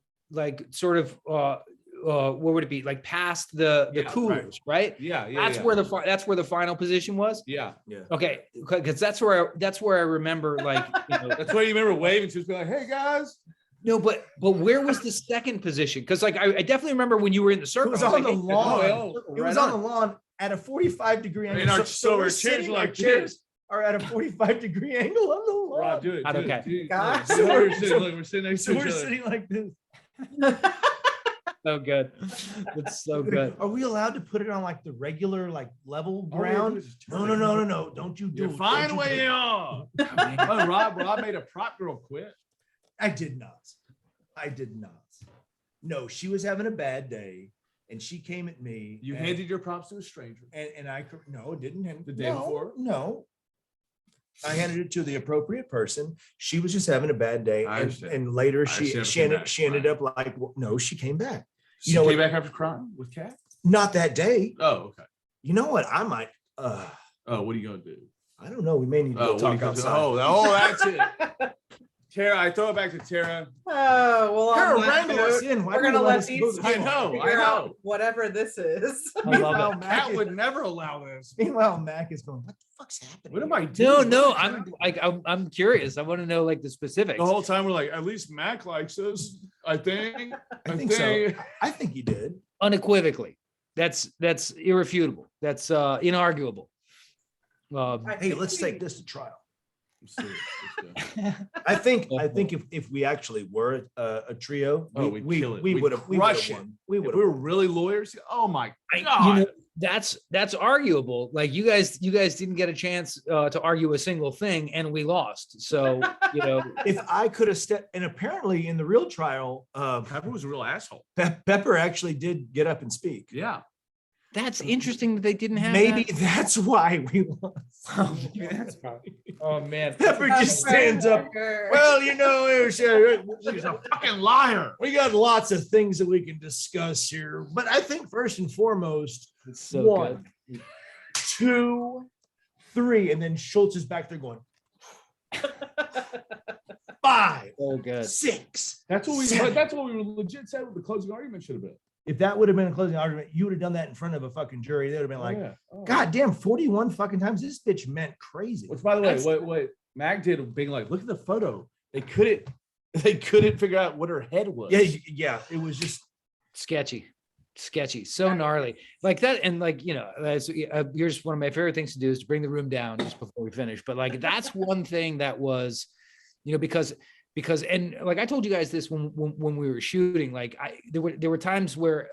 sort of what would it be like past the Yeah, coolers, right? Yeah, That's where the final position was. Yeah, Okay, because that's where I remember like that's why you remember waving to us, be like, "Hey guys." no, but where was the second position? Because like I definitely remember when you were in the It circle. was I was on like, the hey, lawn. oh, It was on the lawn at a 45-degree I mean, angle. our- so we're our chairs sitting- are our like chairs this. are at a 45-degree angle on the lawn. Rob, do it. How'd do it, okay. do it. Guys. Look, So we're we're- sitting, look, we're sitting next So to each we're other. sitting like this. so good. It's so good. Are we allowed to put it on like the regular like level Oh, ground? yeah, just No, turn no, it. no, no, no. Don't you do You're it. fine Don't you way do it. on. Oh, Rob made a prop girl quit. I did not. I did not. No, she was having a bad day and she came at me. You and, handed your props to a stranger. and I no, it didn't hand The day no, before? No. I handed it to the appropriate person. She was just having a bad day. I And, understand. and later I she understand she came ended, back, she ended right. up like, well, no, she came back. She You know came what? back after crying with Kat. Not that day. Oh, okay. You know what? I might Oh, what are you gonna do? I don't know. We may need to Oh, go what are you talk gonna do? outside. That's it. Tara, I throw it back to Tara. Oh, well, Tara, on that wrangle us note, in. Why we're do you gonna let let us these move? I know, figure I out know. whatever this is. I love Meanwhile, it. Kat would never allow this. Meanwhile, Mac is going, what the fuck's happening? What am I No, doing? no, What am I I'm doing? like I'm curious. I want to know like the specifics. The whole time we're like, at least Mac likes us. I think. I think so. I think he did. Unequivocally. That's irrefutable. That's inarguable. Hey, let's take this to trial. Let's do it, let's do it. I think if we actually were a trio, Oh, we we'd kill it. we We'd would have crush it. won. We If would we have. were really lawyers, oh my You god. know, that's arguable. Like you guys didn't get a chance to argue a single thing, and we lost. So you know, If I could have stepped, and apparently in the real trial, Pepper was a real asshole. Pepper actually did get up and speak. Yeah. that's interesting that they didn't have. Maybe that. that's why we lost. Oh man. Pepper just stands up. Well, you know, she's a Fucking liar. we got lots of things that we can discuss here, but I think first and foremost, It's so one, good. 2, 3, and then Schultz is back there going 5, So good. 6. That's what we Seven. that's what we were legit said what the closing argument should have been. If that would have been a closing argument, you would have done that in front of a fucking jury. They would have been like, Oh, yeah. Oh. God damn, 41 fucking times. This bitch meant crazy. Which, by the way, That's- what Mac did being like, look at the photo. They couldn't figure out what her head was. Yeah, it was just Sketchy. sketchy, so gnarly like that. And like, you know, here's one of my favorite things to do is to bring the room down just before we finish. But like, that's one thing that was, you know, because, and like I told you guys this when we were shooting, like there were times where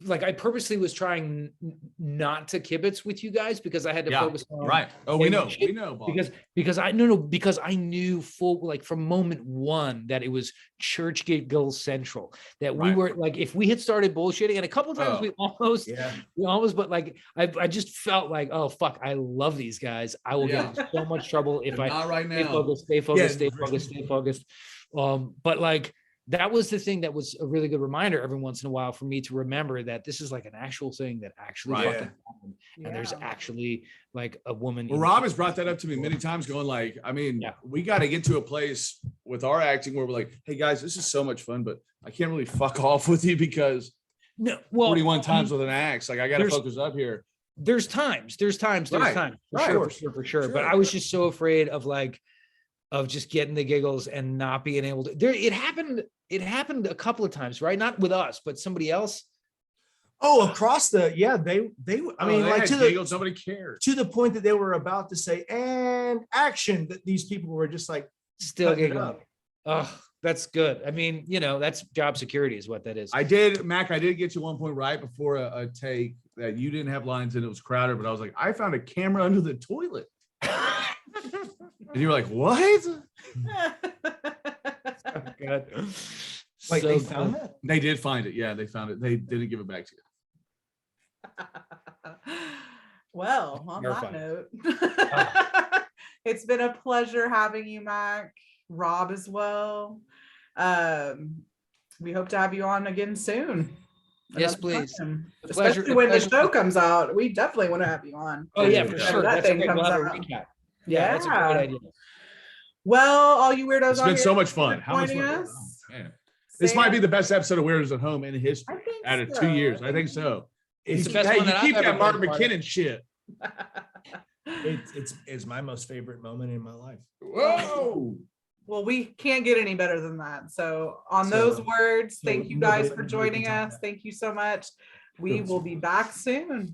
I purposely was trying not to kibitz with you guys because I had to focus on right. Oh, we know, Bob. because I knew full, like from moment one, that it was Church Giggle Central, that we were like, if we had started bullshitting, and a couple of times we almost, but like I just felt like, oh fuck, I love these guys. I will get in so much trouble if not right now. Stay focused. But like, that was the thing that was a really good reminder every once in a while for me to remember that this is like an actual thing that actually fucking happened. And there's actually like a woman. Well, Rob has brought that up to me many times, going like, I mean, we got to get to a place with our acting where we're like, hey guys, this is so much fun, but I can't really fuck off with you because 41 times with an axe. Like I got to focus up here. There's times. For sure. But I was just so afraid of just getting the giggles and not being able to. It happened a couple of times, right? Not with us, but somebody else. Oh, across the I mean, like to giggles, nobody cared. To the point that they were about to say and action, that these people were just like still giggling. Oh, that's good. I mean, you know, that's job security is what that is. Mac, I did get you one point right before a take that you didn't have lines and it was crowded, but I was like, I found a camera under the toilet. And you were like, what? God. Wait, they found it? They did find it. Yeah, they found it. They didn't give it back to you. Well, on that note, it's been a pleasure having you, Mac. Rob as well. We hope to have you on again soon. Yes, please. Especially when the show comes out, we definitely want to have you on. Oh yeah, for sure. That thing comes out. Recap. Yeah, that's a great idea. Well, all you weirdos, it's been so much fun. How much fun? This might be the best episode of Weirdos at Home in history out of 2 years. I think so. It's the best one that keep I've that ever Mark been McKinnon shit. It's my most favorite moment in my life. Whoa. Well, we can't get any better than that. So on those words, thank you guys for joining us. Thank you so much. We will be back soon.